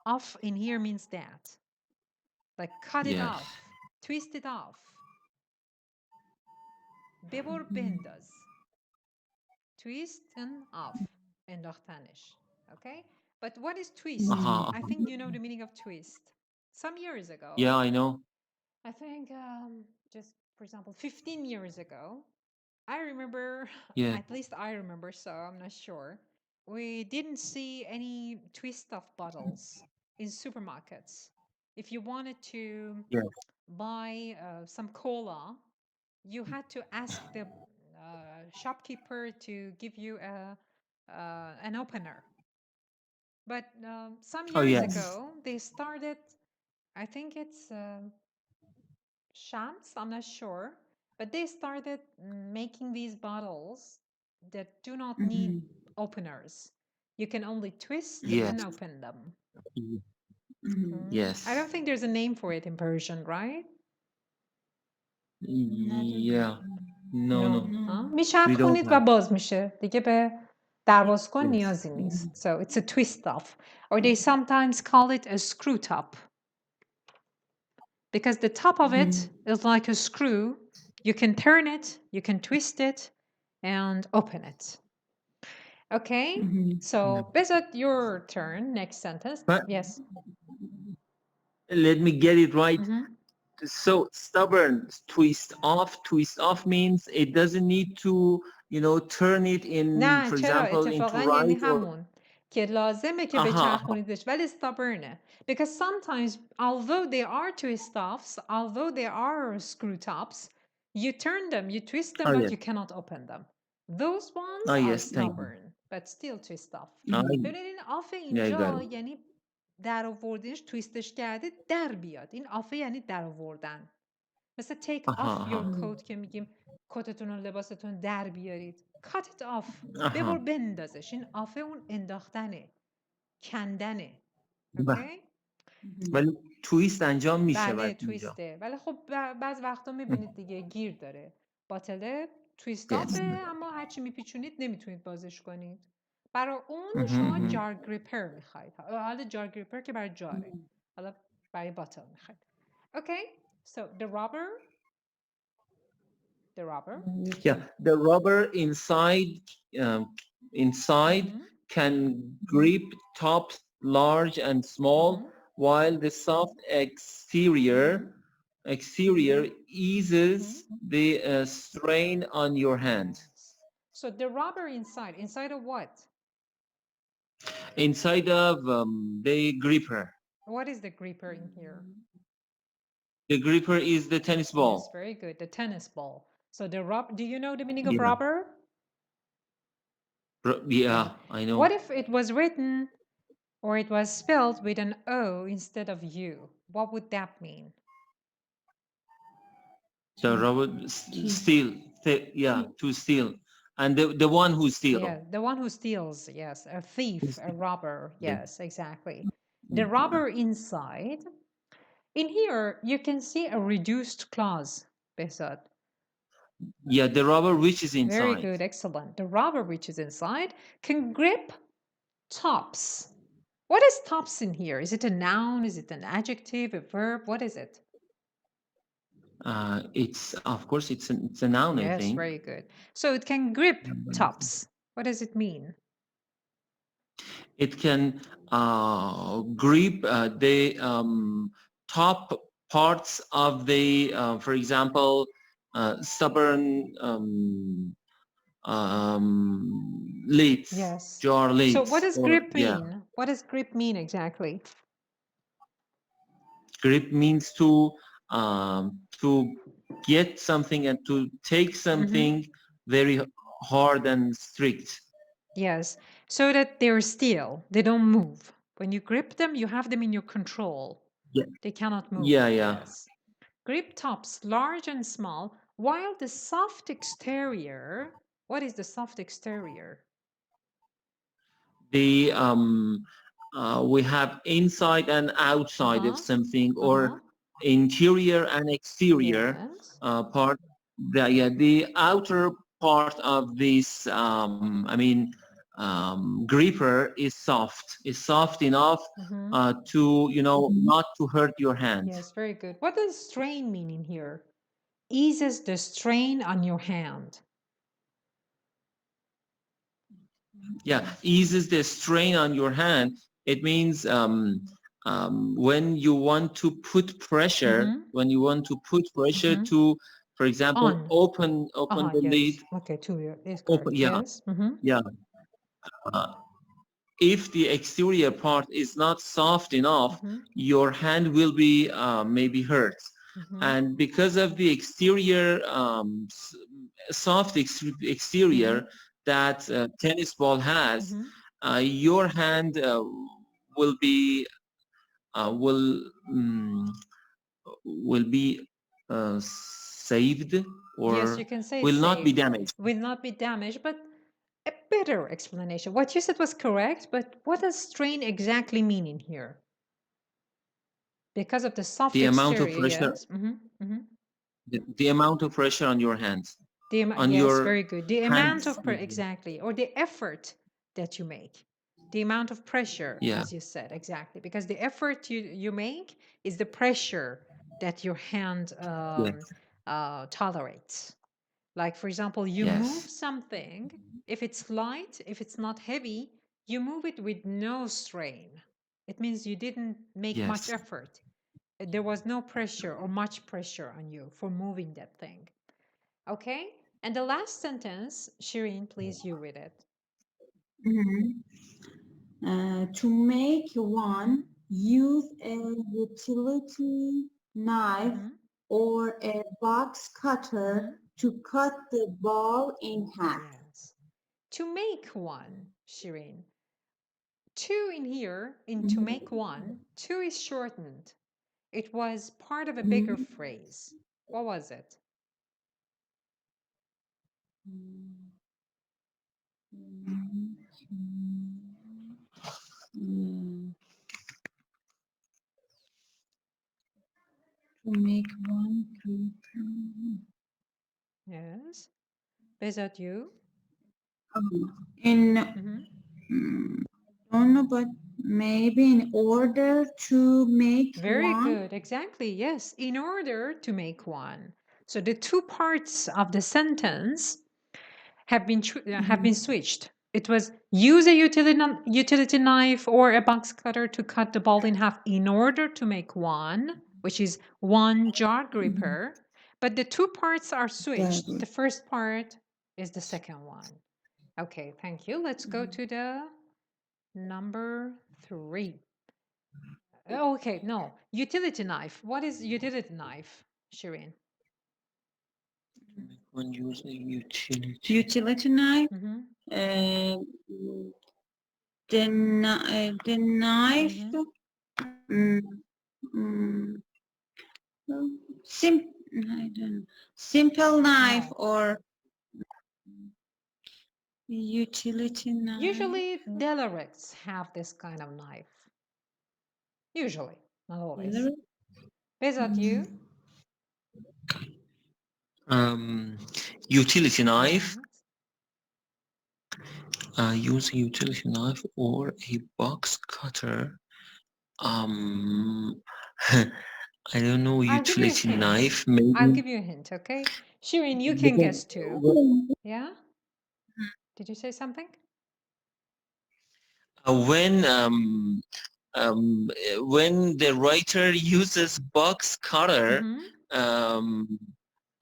Off in here means that. Like cut it off, twist it off. ببر بنداز. Twist and off. انداختنش. Okay? But what is twist? I think you know the meaning of twist. Some years ago. Yeah, I know. I think just, for example, 15 years ago, I remember, at least I remember, so I'm not sure, we didn't see any twist off bottles in supermarkets. If you wanted to buy some cola, you had to ask the shopkeeper to give you an opener. But some years ago, they started, I think it's Shams, I'm not sure, but they started making these bottles that do not need openers. You can only twist and open them. Yes. I don't think there's a name for it in Persian, right? Yeah. No. میشه خونید و باز میشه. دیگه به درواز کن نیازی نیست. So it's a twist off. Or they sometimes call it a screw top. Because the top of it is like a screw. You can turn it, you can twist it, and open it. Okay? So, Bezat, your turn. Next sentence. Yes. Let me get it right. So stubborn, twist off means it doesn't need to, turn it in, نه for چرا example, into اتفاقا یعنی right همون که لازمه که بچرخونیدش ولی stubbornه. Because sometimes although they are twist offs, although they are screw tops, you turn them, you twist them, but you cannot open them. Those ones are stubborn, but still twist off. ببینید آف اینجا یعنی در آوردنش تویستش کرده در بیاد. این آفه یعنی در آوردن. مثل take off your coat که میگیم کتتون و لباستون در بیارید. Cut it off. ببر بندازش. این آفه اون انداختنه. کندنه. و- اوکی؟ ولی تویست انجام میشه بله اینجا. تویسته، ولی خب بعض وقتا میبینید دیگه گیر داره. باتله تویست Yes. آفه، اما هرچی میپیچونید نمیتونید بازش کنید. برای اون مهم، شما مهم. جار گریپر میخواید. حالا جار گریپر که برای جاره، حالا برای باتل میخواید. اوکی؟ So the rubber Yeah, the rubber inside Mhm. can grip tops large and small, Mhm. while the soft exterior eases the strain on your hand. Yes. So the rubber inside of what? Inside of the gripper. What is the gripper in here? The gripper is the tennis ball. Yes, very good. The tennis ball. So the rubber, do you know the meaning of Yeah. rubber? Yeah, I know. What if it was written or it was spelled with an O instead of U? What would that mean? So rubber steal, to steal. And the one who steals. Yeah, the one who steals, yes. A thief, a robber, Yeah. yes, exactly. The rubber inside. In here, you can see a reduced clause, Behzad. Yeah, the rubber which is inside. Very good, excellent. The rubber which is inside can grip tops. What is tops in here? Is it a noun? Is it an adjective, a verb? What is it? It's of course it's a noun, I Yes, think. very good. So it can grip tops. What does it mean? It can grip the top parts of the, for example, stubborn lids, Yes. jar lids. So what does or- grip yeah. mean? What does grip mean exactly? Grip means to get something and to take something very hard and strict. Yes, so that they're still, they don't move. When you grip them, you have them in your control. Yeah. They cannot move. Yeah, yeah. Yes. Grip tops, large and small, while the soft exterior, what is the soft exterior? The we have inside and outside of something, or interior and exterior Yes. part. The outer part of this, gripper is soft enough to, not to hurt your hand. Yes, very good. What does strain mean in here? Eases the strain on your hand. Yeah, eases the strain on your hand. It means when you want to put pressure, to, for example, open the yes. lid. Okay, two is correct. Yeah. Yes. Yeah. If the exterior part is not soft enough, your hand will be maybe hurt. And because of the exterior, soft exterior that tennis ball has, your hand will be saved, or yes, you can say will not be saved. damaged. Will not be damaged, but a better explanation. What you said was correct, but what does strain exactly mean in here? Because of the soft The exterior, amount of pressure, yes. the amount of pressure on your hands. On yes, your very good. The hands. amount of exactly, or the effort that you make. The amount of pressure, Yeah. as you said, exactly. Because the effort you make is the pressure that your hand tolerates. Like, for example, you move something, if it's light, if it's not heavy, you move it with no strain. It means you didn't make much effort. There was no pressure or much pressure on you for moving that thing. Okay? And the last sentence, Shireen, please, you read it. To make one, use a utility knife or a box cutter to cut the ball in half. Yes. To make one, Shireen. To in here, in to make one, to is shortened. It was part of a bigger phrase. What was it? To make one. Yes. Besat, you? In Mhm. don't know, but maybe in order to make Very one. good. Exactly. Yes. In order to make one. So the two parts of the sentence have been switched. It was use a utility knife or a box cutter to cut the ball in half in order to make one, which is one jar gripper. But the two parts are switched. Jar The first part is the second one. Okay, thank you. Let's go to the number 3. Okay, no. Utility knife. What is utility knife, Shireen? When use a utility. Utility knife. Mm-hmm. The knife. I don't know. Simple knife No. or utility knife. Usually, derelicts have this kind of knife. Usually, not always. Besat, you? Utility knife. Yes. Use a utility knife or a box cutter. I don't know, utility knife. Maybe. I'll give you a hint, okay? Shireen, you can guess too. Yeah? Did you say something? When the writer uses box cutter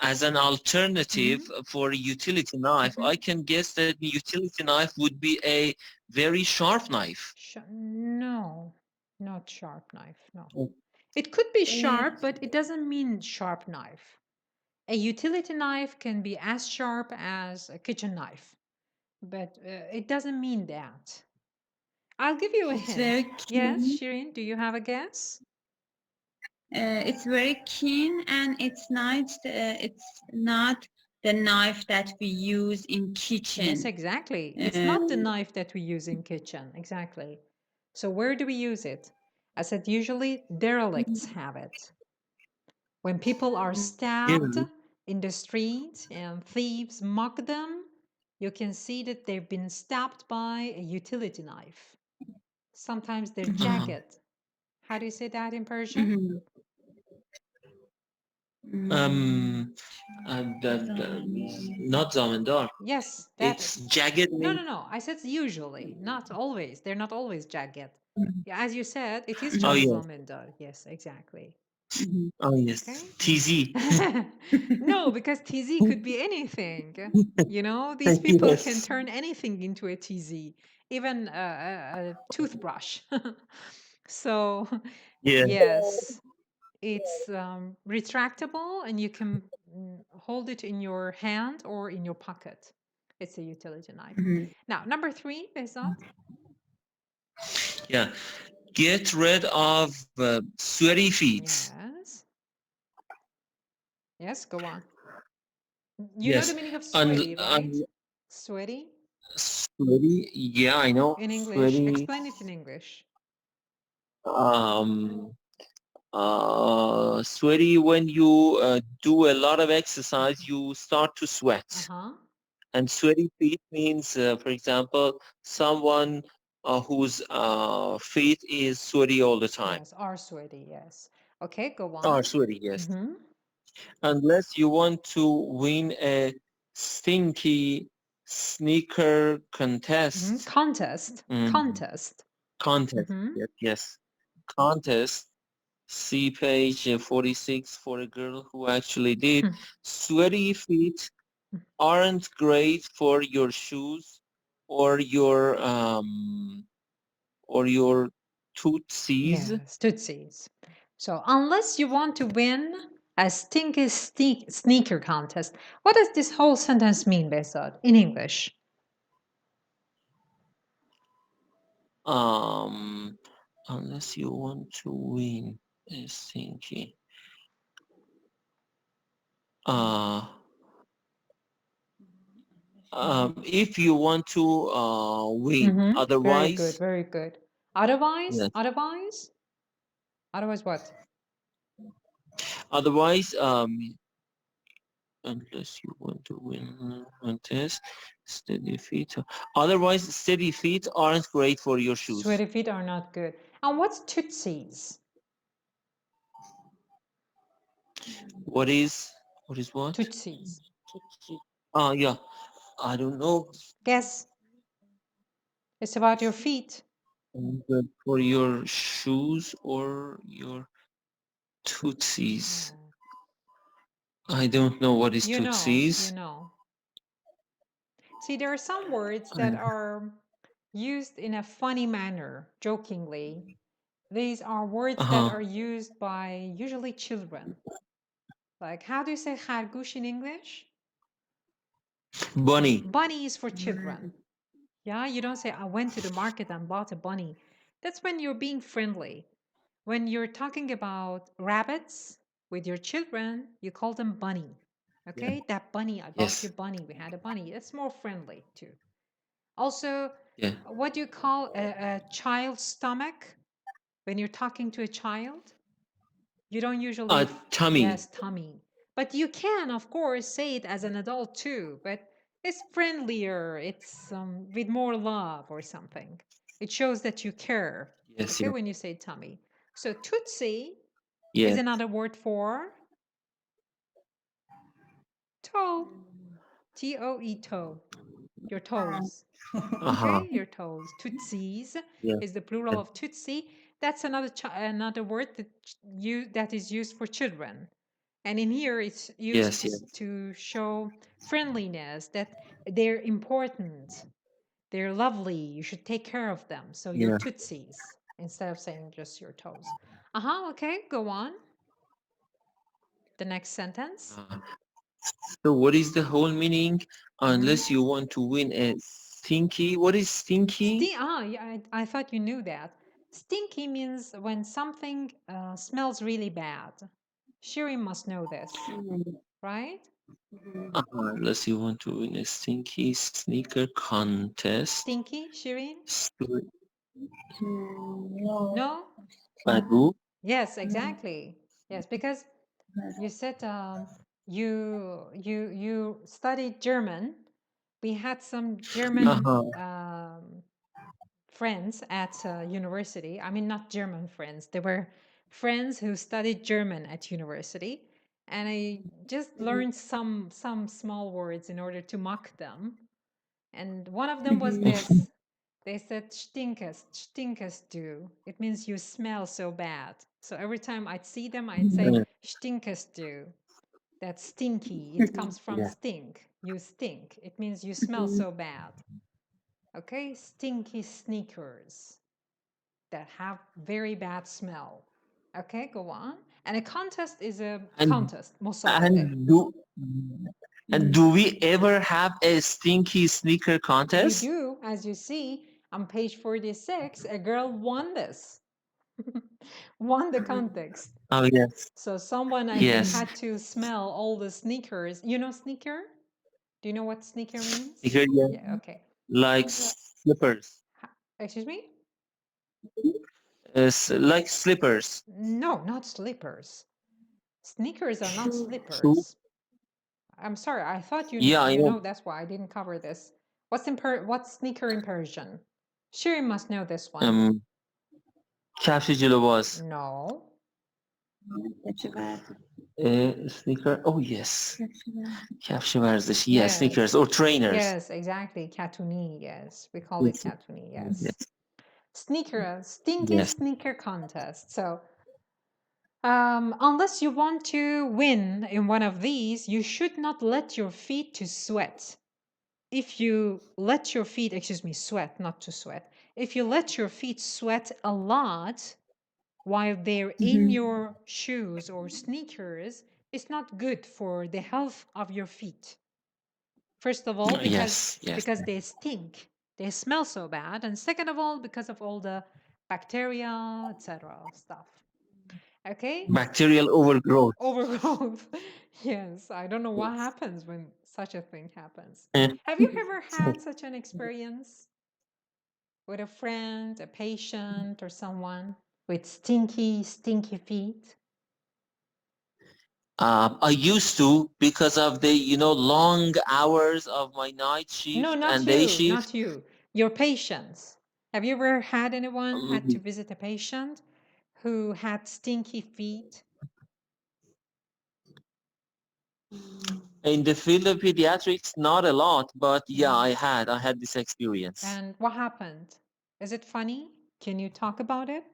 as an alternative for a utility knife, I can guess that the utility knife would be a very sharp knife. No, not sharp knife, no. It could be sharp, but it doesn't mean sharp knife. A utility knife can be as sharp as a kitchen knife, but it doesn't mean that. I'll give you a hint. Yes, Shireen, do you have a guess? It's very keen and it's not the knife that we use in kitchen. Yes, exactly. It's not the knife that we use in kitchen. Exactly. So where do we use it? I said usually derelicts have it. When people are stabbed in the street and thieves mock them, you can see that they've been stabbed by a utility knife. Sometimes they're jagged. How do you say that in Persian? Not zamindar. Yes, it's jagged. No. I said usually, not always. They're not always jagged. Yeah, as you said, it is Oh, yes. zamindar. Yes, exactly. Oh, yes. Okay. TZ. No, because TZ could be anything. You know, these people can turn anything into a TZ, even a toothbrush. So, yes, it's retractable and you can hold it in your hand or in your pocket. It's a utility knife. Now, number 3, Behzad. Yeah. Get rid of sweaty feet. Yes, go on. You know the meaning of sweaty, right? Sweaty? Sweaty? Yeah, I know. In English. Sweaty. Explain it in English. Sweaty, when you do a lot of exercise, you start to sweat. And sweaty feet means, for example, someone whose feet is sweaty all the time. Yes, are sweaty, yes. Okay, go on. Are sweaty, yes. Unless you want to win a stinky sneaker contest. Contest. Contest. Yes. Contest. See page 46 for a girl who actually did. Sweaty feet aren't great for your shoes or your tootsies. Yes, tootsies. So unless you want to win a stinky sneaker contest, what does this whole sentence mean, Behzad, in English? Unless you want to win a stinky. If you want to win, otherwise. Very good. Otherwise, Yes. otherwise what? Otherwise, unless you want to win contest, steady feet. Otherwise, steady feet aren't great for your shoes. Sweaty feet are not good. And what's tootsies? What is what? Tootsies. Yeah. I don't know. Guess. It's about your feet. For your shoes or your tootsies. I don't know what is tootsies. You know. See, there are some words that are used in a funny manner, jokingly. These are words that are used by usually children. Like, how do you say خرگوش in English? Bunny. Bunny is for children. Yeah, you don't say, I went to the market and bought a bunny. That's when you're being friendly. When you're talking about rabbits with your children, you call them bunny. Okay, yeah. That bunny, I bought you bunny. We had a bunny. That's more friendly too. Also, what do you call a child's stomach when you're talking to a child? You don't usually... tummy. Yes, tummy. But you can, of course, say it as an adult too, but it's friendlier. It's with more love or something. It shows that you care. Yes, okay, when you say tummy. So tootsie is another word for toe. T-O-E, toe. Your toes. Okay, your toes. Tootsies is the plural of tootsie. That's another word that is used for children. And in here, it's used to show friendliness, that they're important, they're lovely, you should take care of them. So your tootsies, instead of saying just your toes. Okay, go on. The next sentence. So what is the whole meaning? Unless you want to win a stinky. What is stinky? Yeah, I thought you knew that. Stinky means when something smells really bad. Shiri must know this, right? Unless you want to win a stinky sneaker contest. Stinky, Shirin? No. No? Badu? Yes, exactly. Yes, because you said you studied German. We had some German friends at university. I mean, not German friends. They were friends who studied German at university. And I just learned some small words in order to mock them. And one of them was this. They said stinkest du. It means you smell so bad. So every time I'd see them, I'd say stinkest du. That's stinky. It comes from stink. You stink. It means you smell so bad. Okay, stinky sneakers that have very bad smell. Okay, go on. And a contest is a contest. And do we ever have a stinky sneaker contest? We do. As you see on page 46, a girl won this. Won the contest. Oh, yes. So someone, I think, had to smell all the sneakers. You know sneaker? Do you know what sneaker means? Sneaker, Yeah, okay. Like slippers. Excuse me? Like slippers. No, not slippers. Sneakers are not slippers. I'm sorry, I thought you know, that's why I didn't cover this. What's sneaker in Persian? Shiri must know this one. کفش جلو باز. No. Sneaker. Oh, yes. کفش ورزشی. Yes, sneakers or trainers. Yes, exactly. Katuni, yes. We call it Katuni, yes. Sneaker, stinky sneaker contest. So, unless you want to win in one of these, you should not let your feet to sweat. If you let your feet, sweat, not to sweat. If you let your feet sweat a lot while they're in your shoes or sneakers, it's not good for the health of your feet. First of all, because they stink. They smell so bad. And second of all, because of all the bacteria, etc. stuff. Okay? Bacterial overgrowth. Overgrowth. Yes. I don't know what happens when such a thing happens. Have you ever had such an experience? with a friend, a patient, or someone with stinky feet? I used to, because of the, long hours of my night shift No, not and day you, shift. not you. Your patients. Have you ever had anyone had to Mhm. visit a patient who had stinky feet? In the field of pediatrics, not a lot, but yeah, I had this experience. And what happened? Is it funny? Can you talk about it?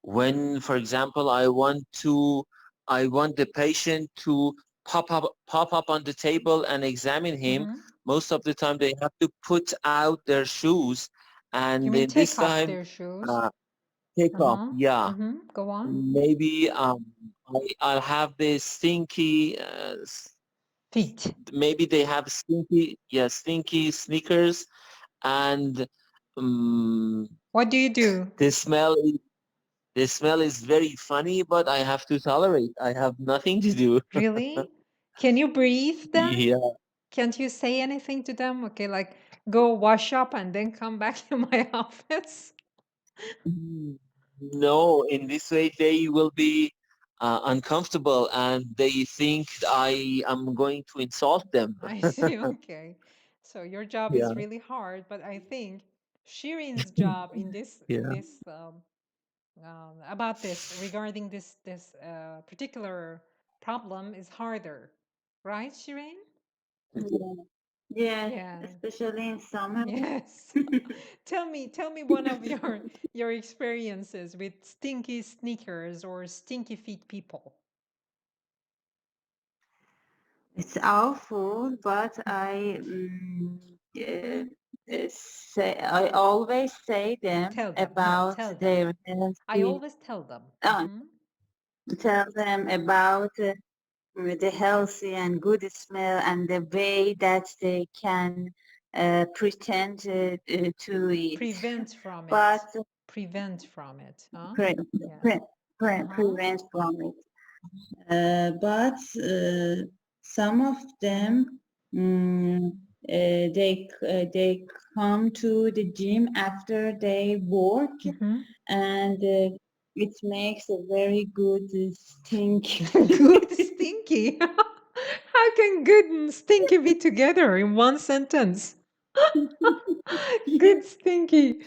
When, for example, I want the patient to pop up on the table and examine him. Mhm. Most of the time they have to put out their shoes, and You mean in this take off time, their shoes? take off. Yeah, Go on. maybe I'll have the stinky. Feet. Maybe they have stinky sneakers, and What do you do? the smell is very funny, but I have to tolerate. I have nothing to do. Really? Can you breathe then? Yeah. Can't you say anything to them? Okay, like go wash up and then come back to my office? No, in this way they will be uncomfortable, and they think I am going to insult them. I see. Okay. So your job Yeah. is really hard, but I think Shirin's job in Yeah. this about this regarding this particular problem is harder, right, Shirin? Yes, Yeah. especially in summer. Yes. Tell me one of your experiences with stinky sneakers or stinky feet people. It's awful, but I always say them Tell them. No, about tell them. their I healthy. always tell them. Tell them about the healthy and good smell and the way that they can pretend to eat. Prevent from But it. Prevent from it. Huh? prevent from it. But some of them they come to the gym after they work, and it makes a very good stinky. Good stinky. How can good and stinky be together in one sentence? Good stinky.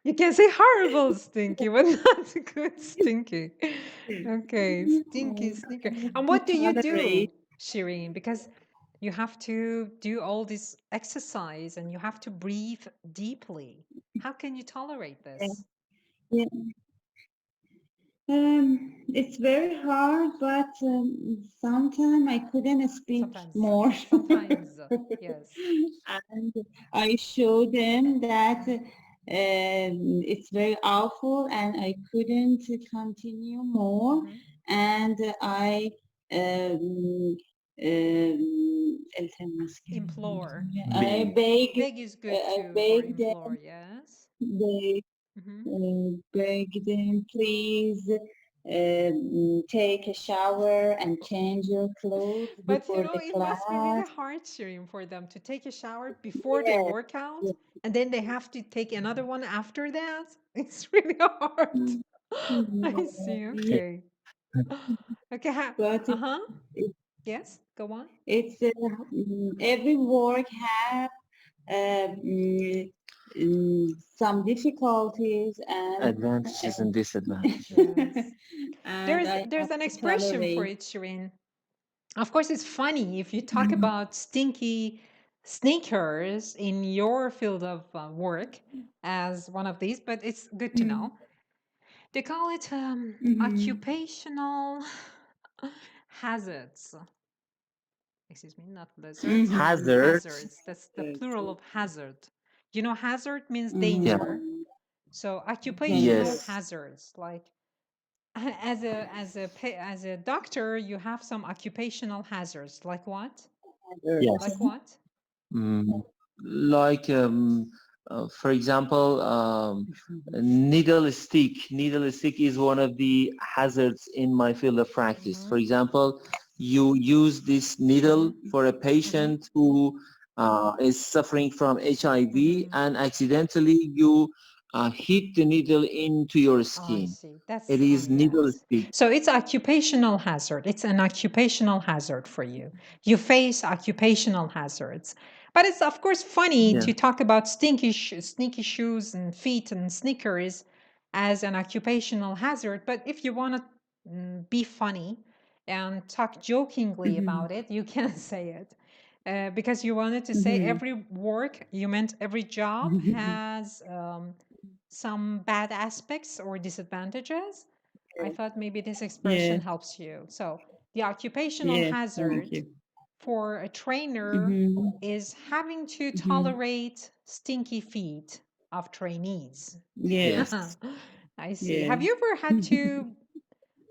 You can say horrible stinky, but not good stinky. Okay, stinky sneaker. And what do you do, Shireen? Because you have to do all this exercise and you have to breathe deeply. How can you tolerate this? Yeah. It's very hard, but sometimes I couldn't speak more. Sometimes, yes. And I show them that it's very awful and I couldn't continue more. And I Implore. I beg. Beg is good I too for beg implore, them. yes. Beg them, please take a shower and change your clothes But before the it class. must be really hard, Shireen, for them to take a shower before they work out and then they have to take another one after that. It's really hard. I see. Okay. Okay. But Yes, go on. It's every work have some difficulties and Advantages and disadvantages. Yes. There's an expression for it, Shireen. Of course, it's funny if you talk about stinky sneakers in your field of work as one of these, but it's good to know. They call it occupational hazards. Excuse me, not lizards. Hazards. That's the plural of hazard. You know, hazard means danger. So occupational hazards, like as a doctor, you have some occupational hazards. Like what? Yes. Like what? Like, for example, needle stick. Needle stick is one of the hazards in my field of practice. For example, you use this needle for a patient who is suffering from HIV Mhm. and accidentally you hit the needle into your Oh, I skin. see. That's It is needle yes. stick. So it's occupational hazard. It's an occupational hazard for you. You face occupational hazards. But it's of course funny Yeah. to talk about sneaky shoes and feet and sneakers as an occupational hazard. But if you want to be funny and talk jokingly about it, you can say it. Because you wanted to say every work, you meant every job has some bad aspects or disadvantages. I thought maybe this expression Yes, helps you. So the occupational yes, thank hazard you. for a trainer Mhm, is having to mhm. tolerate stinky feet of trainees. Yes, I see. yes. Have you ever had to,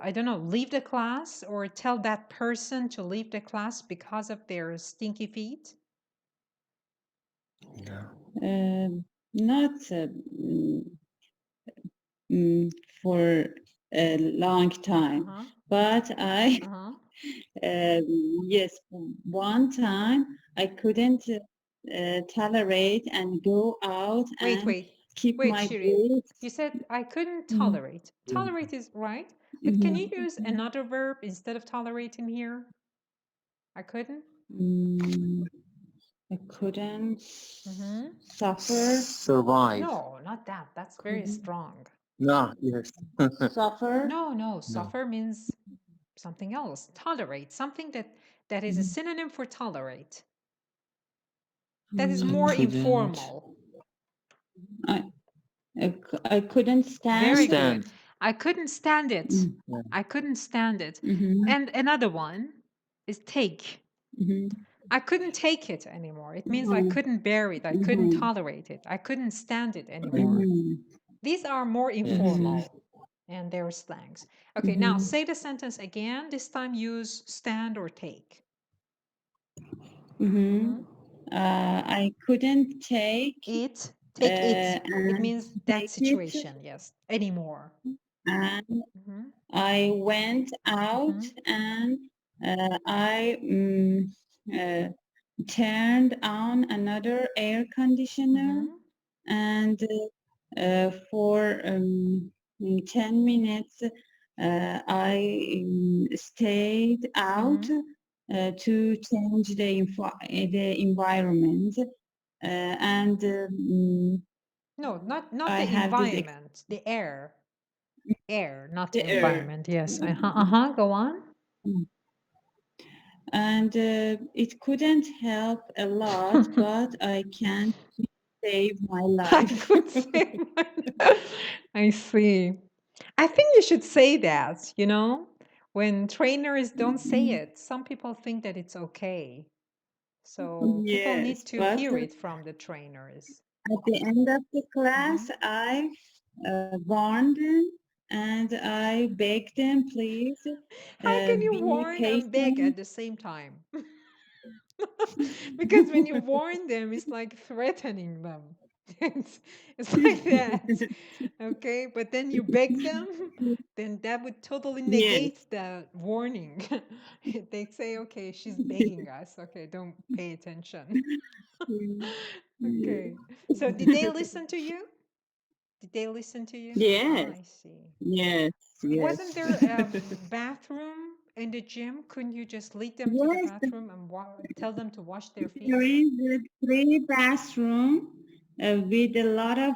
I don't know, leave the class or tell that person to leave the class because of their stinky feet? Not for a long time, Uh-huh. but I Uh-huh. yes, one time I couldn't tolerate and go out and Wait, keep my Shirin. grades. You said I couldn't Mm. tolerate. Tolerate is right, but can you use another verb instead of tolerate in here? I couldn't. I couldn't Mm-hmm. suffer. Survive. No, not that. That's very strong. No, yes. Suffer. No, suffer means something else. Tolerate, something that is a synonym for tolerate. That is more Couldn't. informal. I couldn't stand. Very Stand. good. I couldn't stand it. Yeah. I couldn't stand it. Mhm, And another one is take. mhm, I couldn't take it anymore. It means I couldn't bear it. I couldn't tolerate it. I couldn't stand it anymore. mhm, These are more informal and they're slangs. Okay, now say the sentence again. This time use stand or take. mhm. I couldn't take It, take it. It and means that take it, situation, yes, anymore. and Mhm, I went out mhm, and I turned on another air conditioner mhm. and for 10 minutes I stayed out to change the environment and No, not I the have this environment, the air. Air, not the air. environment. Yes. Go on. And it couldn't help a lot, but I can't save my I life. could say I see. I think you should say that, when trainers don't say it, some people think that it's okay. So people need Yes, to but hear it from the trainers. at the end of the class, I warned them and I begged them, please How can you be warn and beg patient. at the same time? Because when you warn them, it's like threatening them. It's like that. Okay, but then you beg them, then that would totally Yes. negate the warning. They say, okay, she's begging us. Okay, don't pay attention. Okay, so did they listen to you? Did they listen to you? Yes, I see. yes, Wasn't yes. there a bathroom in the gym? Couldn't you just lead them to the Yes, bathroom and tell them to wash their there feet? is a 3 bathroom with a lot of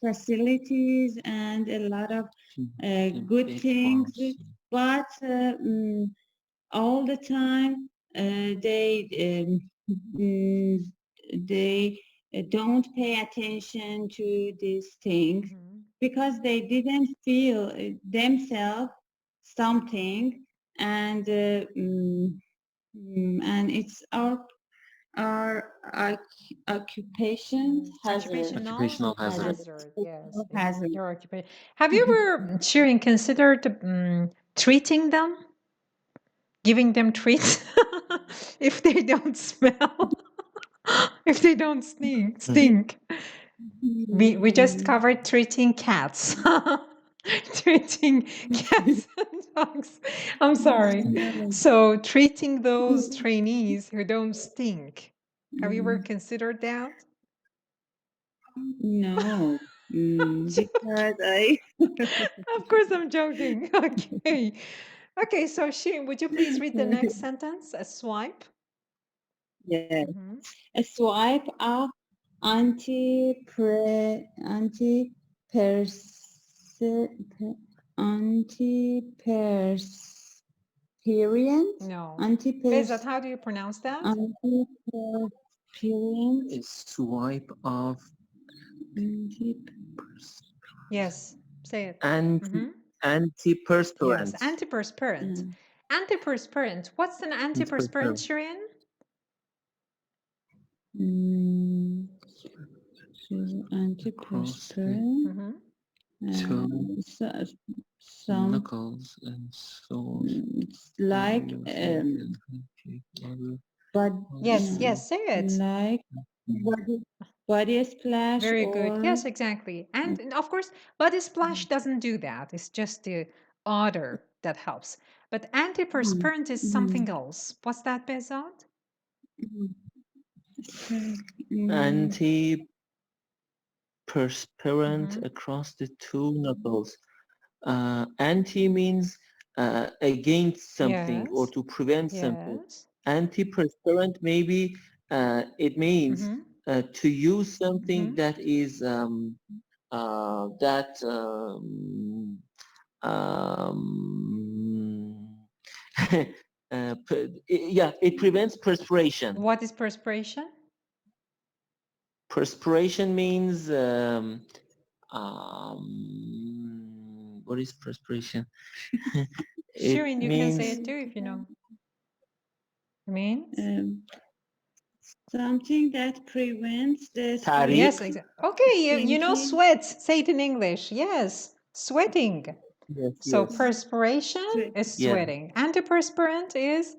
facilities and a lot of good Big things, boss. but all the time they don't pay attention to these things because they didn't feel themselves something and it's our occupation hazard. Occupational hazard. hazard. Yes, Hazard. your occupation. Have you ever, Shirin, considered treating them, giving them treats if they don't smell, if they don't stink? We just covered treating cats. Treating cats and dogs. I'm sorry. So treating those trainees who don't stink. Have you ever considered that? No, because I Of course, I'm joking. Okay. Okay, so Shirin, would you please read the next sentence? A swipe. yes, Mhm. a swipe of antiperspirant. No. Antipers- Bezat, how do you pronounce that? Antiperspirant. A swipe of Yes, say it. antiperspirant. Yes, antiperspirant. Antiperspirant. What's an antiperspirant, Shirin? Antiperspirant. Mhm. Some Knuckles and soles. it's like but Yes, yes, say it. like body splash. Very good. or- Yes, exactly. And of course, body splash doesn't do that. It's just the odor that helps. But antiperspirant is something else. What's that, Bezat? Antiperspirant across the two knuckles. Anti means against something or Yes. to prevent something. Yes. Antiperspirant, maybe it means to use something that is yeah, it prevents perspiration. What is perspiration? Perspiration means what is perspiration? Shirin, you can say it too if you know. It means? Something that prevents the Tariq. Yes, exactly. Okay, you know sweat. Say it in English. Yes, sweating. Yes, So yes. perspiration is Yeah. sweating. Antiperspirant is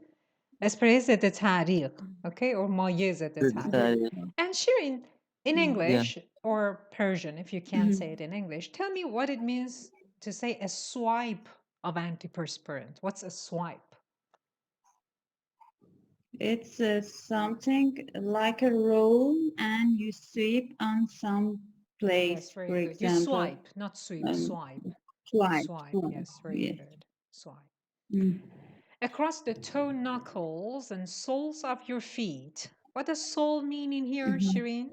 spray ضد تعریق. Okay, or مایع ضد تعریق. And Shirin, in English or Persian, if you can't say it in English, tell me what it means to say a swipe of antiperspirant. What's a swipe? It's something like a roll and you sweep on some place. Yes, very for good. You example, swipe, not sweep, swipe. swipe. Yes, very good. Swipe. Across the toe knuckles and soles of your feet. What does sole mean in here, Shirin?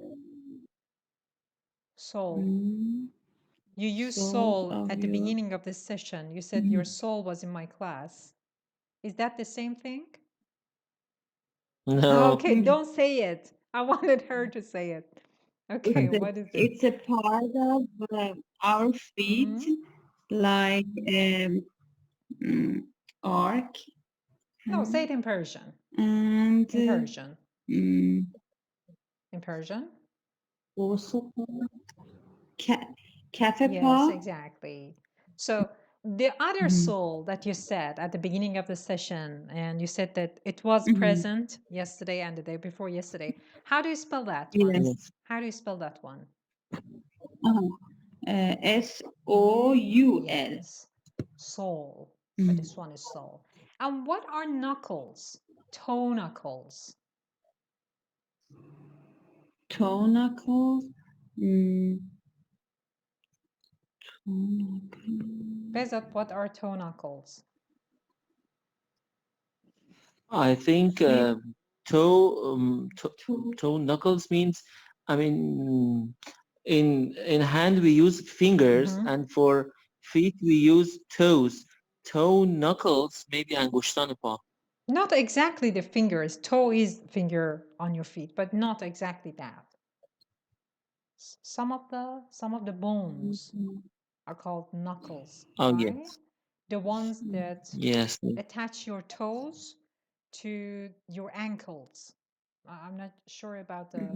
Sole. You used sole at the beginning of the session. You said your sole was in my class. Is that the same thing? No. Okay, don't say it. I wanted her to say it. Okay, what is it? It's a part of our feet, like arc. No, say it in Persian. And In Persian. In Persian? Yes, exactly. So the other soul that you said at the beginning of the session, and you said that it was present yesterday and the day before yesterday. How do you spell that one? Yes. How do you spell that one? S-O-U-L. Yes, soul. But this one is soul. And what are knuckles? Toe knuckles. Toe knuckles. Bezat, what are toe knuckles? I think toe knuckles means, I mean, in hand we use fingers, and for feet we use toes. Toe knuckles, maybe انگشتان پا. Not exactly the fingers. Toe is finger on your feet, but not exactly that. Some of the bones are called knuckles, Oh, right? yes. The ones that Yes. attach your toes to your ankles. I'm not sure about the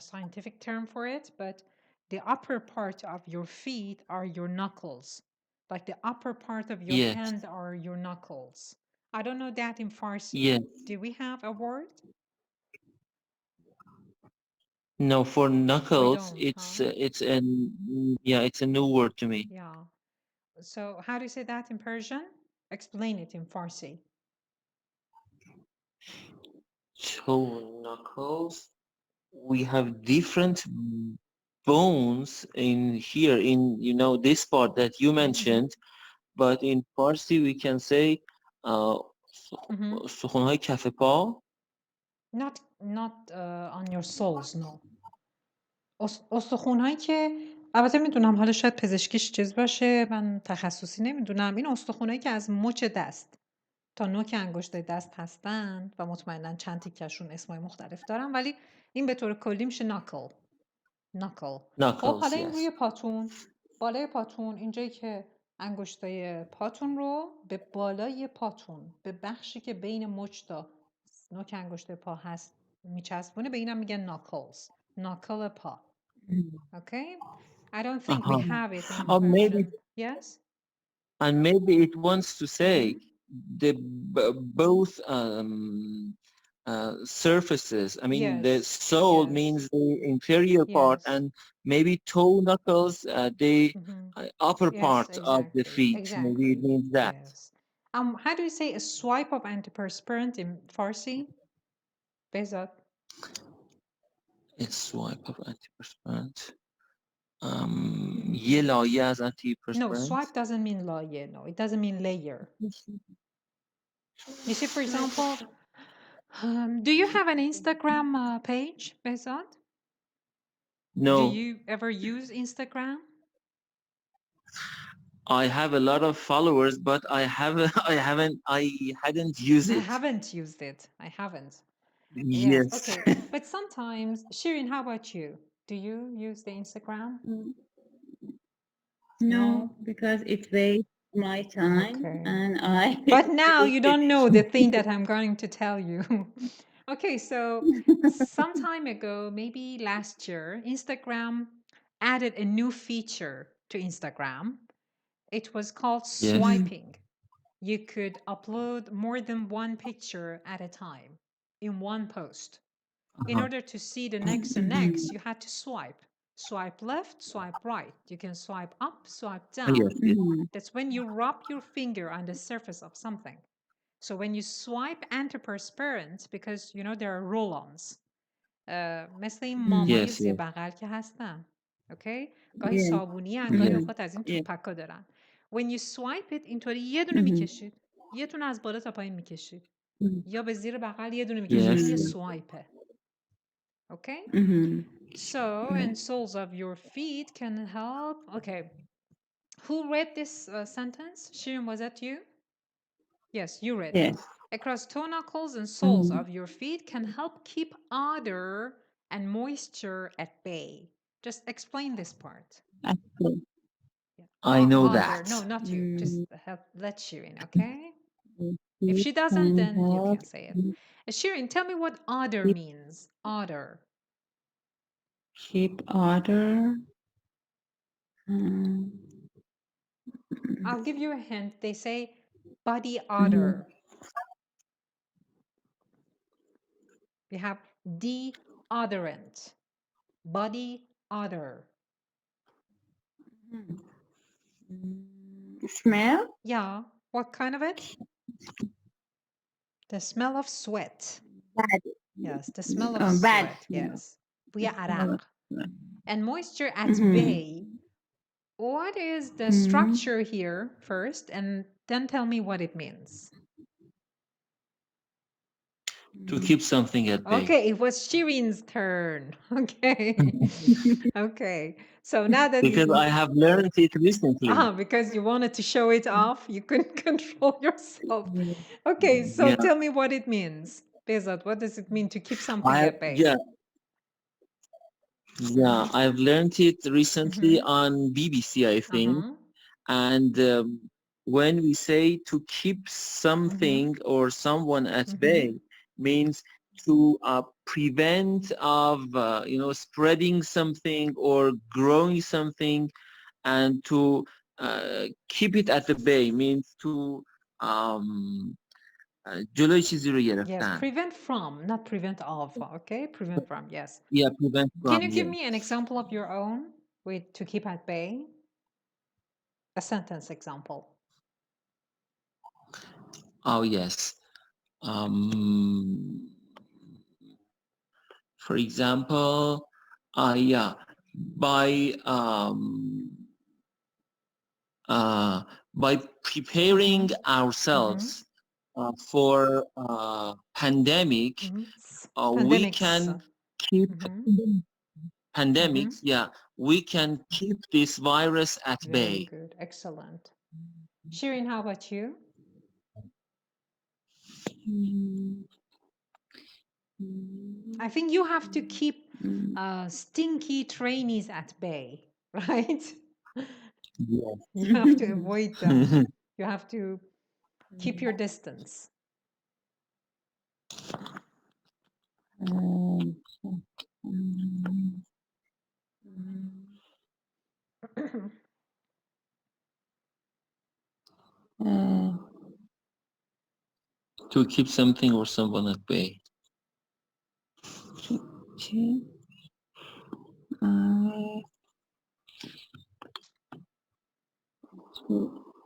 scientific term for it, but the upper part of your feet are your knuckles. Like the upper part of your hand are your knuckles. I don't know that in Farsi. Yes. Do we have a word? No, for knuckles, don't, it's huh? it's a new word to me. Yeah. So how do you say that in Persian? Explain it in Farsi. toe knuckles. We have different bones in here, in this part that you mentioned, but in Farsi we can say استخوان‌های کف پا. Not on your soles, no. استخون‌هایی که البته میدونم حالا شاید پزشکیش چیز باشه، من تخصصی نمیدونم. این استخونایی که از مچ دست تا نوک انگشت دست هستن و مطمئنا چند تیکشون اسمای مختلف دارن، ولی این به طور کلی میشه ناکل. خب حالا این روی پاتون، بالای پاتون، اینجایی که انگشتای پاتون رو به بالای پاتون، به بخشی که بین مچ تا نوک انگشت پا هست میچسبونه، به اینم میگن ناکلز. ناکل پا. Okay? I don't think we have it in Persian. Yes? And maybe it wants to say the both surfaces. I mean, the sole means the inferior part, and maybe toe knuckles, the upper part of the feet. Maybe it means that. Yes. How do you say a swipe of antiperspirant in Farsi? Behzad? A swipe of antiperspirant. یه لایه از antiperspirant. No, swipe doesn't mean لایه. No, it doesn't mean layer. You see, for example, do you have an Instagram page, Behzad? No. Do you ever use Instagram? I have a lot of followers, but I hadn't used it. I haven't used it. I haven't. Yes. Okay. But sometimes, Shirin, how about you? Do you use the Instagram? No, because it wastes my time, and I. But now you don't know the thing that I'm going to tell you. Okay, so some time ago, maybe last year, Instagram added a new feature to Instagram. It was called swiping. You could upload more than one picture at a time in one post. In order to see the next and next, you had to swipe. Swipe left, swipe right. You can swipe up, swipe down. That's when you rub your finger on the surface of something. So when you swipe antiperspirant, because you know there are roll-ons, مثل این مامای زیر بغل که هستن. Okay? گاهی صابونی هن، گاهی اوقات از این توپکا دارن. When you swipe it, اینطوری یه دونه میکشید. یه دونه از بالا تا پایین میکشید. یا به زیر بغل یه دونه میکشید. یه سوایپه. Okay? So, and soles of your feet can help. Okay. Who read this sentence? Shirin, was that you? Yes, you read it. Across toe knuckles and soles of your feet can help keep odor and moisture at bay. Just explain this part. I know odor. that. No, not you. Just help. Let Shirin, okay? If she doesn't, then you can say it. Shirin, tell me what odor means. Odor. Keep odor. I'll give you a hint. They say body odor. We have deodorant. Body odor. Smell? Yeah. What kind of it? The smell of sweat. Bad. Yes, the smell of sweat. Yes. بوی عرق. And moisture at bay. What is the structure here first, and then tell me what it means. To keep something at bay. Okay, it was Shirin's turn. Okay. Okay. So now that because I have learned it recently. Because you wanted to show it off, you couldn't control yourself. Okay, so tell me what it means. Behzad, what does it mean to keep something at bay? Yeah, I've learned it recently on BBC, I think. And when we say to keep something or someone at bay, means to prevent of spreading something or growing something, and to keep it at the bay means to جلوی چیزی رو گرفتن. Yes, prevent from, not prevent of. Okay, prevent from. Yes. Yeah, prevent from. Can you give me an example of your own with to keep at bay? A sentence example. Oh yes. For example, yeah, by preparing ourselves for pandemic, we can keep pandemics. Yeah, we can keep this virus at bay. Very good, excellent. Shirin, how about you? I think you have to keep stinky trainees at bay, right? Yes. You have to avoid them. You have to keep your distance. To keep something or someone at bay.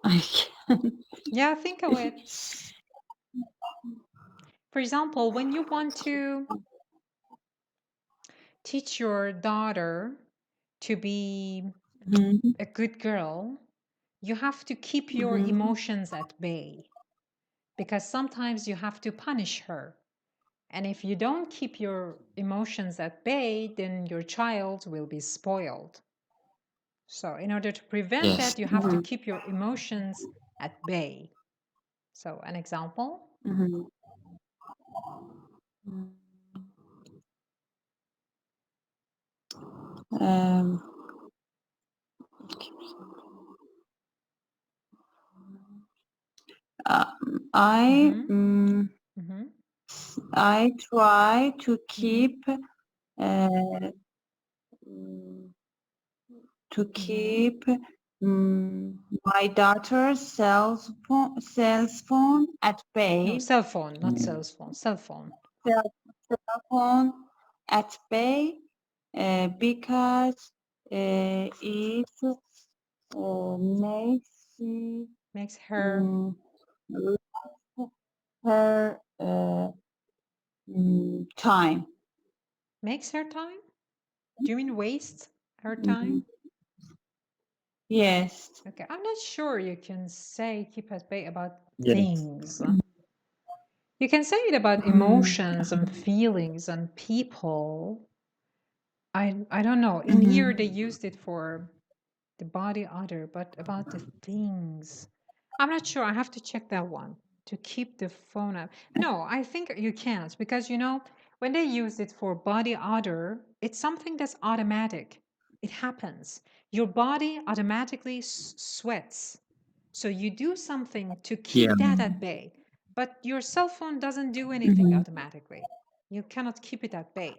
I can't. Yeah, think of it. For example, when you want to teach your daughter to be a good girl, you have to keep your emotions at bay, because sometimes you have to punish her. And if you don't keep your emotions at bay, then your child will be spoiled. So in order to prevent that, you have to keep your emotions at bay. So an example? I try to keep my daughter's cell phone at bay. No, cell phone, not cell phone, cell phone. Cell phone at bay because it makes her time. Makes her time? Do you mean waste her time? Yes. Okay, I'm not sure you can say keep at bay about Yes. things. You can say it about emotions and feelings and people. I don't know. In here they used it for the body odor, but about the things, I'm not sure. I have to check that one. To keep the phone up. No, I think you can't, because you know, when they use it for body odor, it's something that's automatic. It happens. Your body automatically sweats. So you do something to keep that at bay. But your cell phone doesn't do anything automatically. You cannot keep it at bay.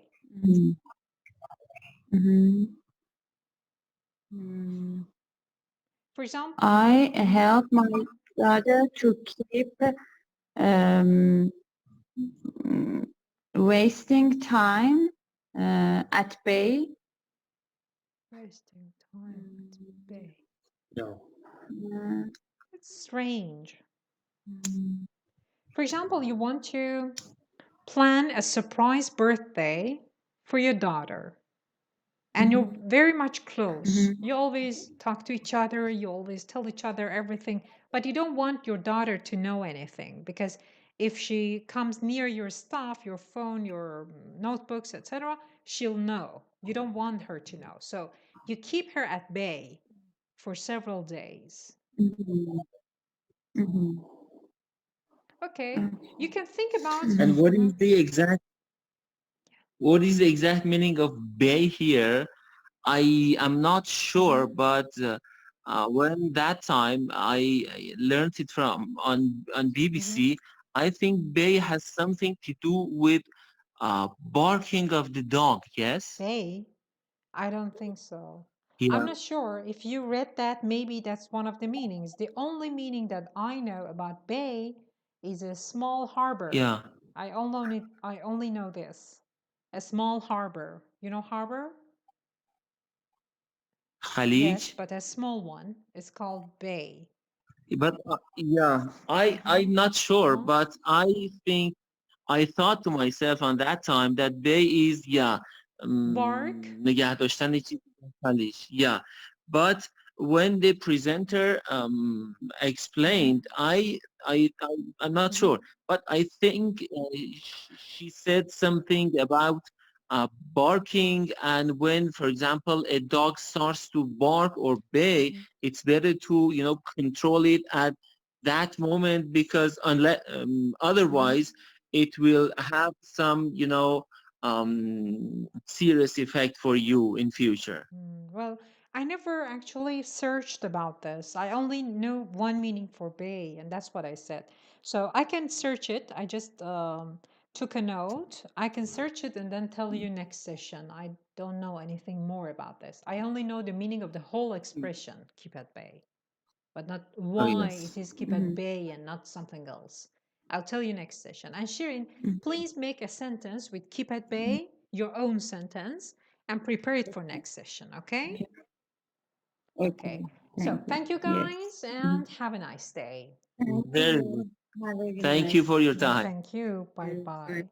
For example, I help my daughter to keep wasting time at bay. Wasting time at bay. No. It's strange. For example, you want to plan a surprise birthday for your daughter, and you're very much close. You always talk to each other, you always tell each other everything, but you don't want your daughter to know anything, because if she comes near your stuff, your phone, your notebooks, etc., she'll know. You don't want her to know. So you keep her at bay for several days. Okay, you can think about. And what is the exact meaning of bay here? I am not sure, but when that time I learned it from on BBC, I think bay has something to do with barking of the dog. Yes. Bay? I don't think so. Yeah. I'm not sure. If you read that, maybe that's one of the meanings. The only meaning that I know about bay is a small harbor. Yeah. I only know this. A small harbor. You know harbor? Khalij. Yes, but a small one is called bay. But yeah, I'm not sure, but I think I thought to myself on that time that bay is Bark. نگه داشتن چیزی داخلش. Yeah, but when the presenter explained, I'm not sure, but I think she said something about barking, and when, for example, a dog starts to bark or bay, it's better to, you know, control it at that moment, because unless otherwise it will have some, you know, serious effect for you in future. Well, I never actually searched about this. I only knew one meaning for bay, and that's what I said. So I can search it. I just took a note. I can search it and then tell you next session. I don't know anything more about this. I only know the meaning of the whole expression, keep at bay, but not why yes. it is keep at bay and not something else. I'll tell you next session. And Shirin, please make a sentence with keep at bay, your own sentence, and prepare it for next session, okay? Okay. So thank you guys and have a nice day. Very good. Thank you for your time. Thank you. Bye bye.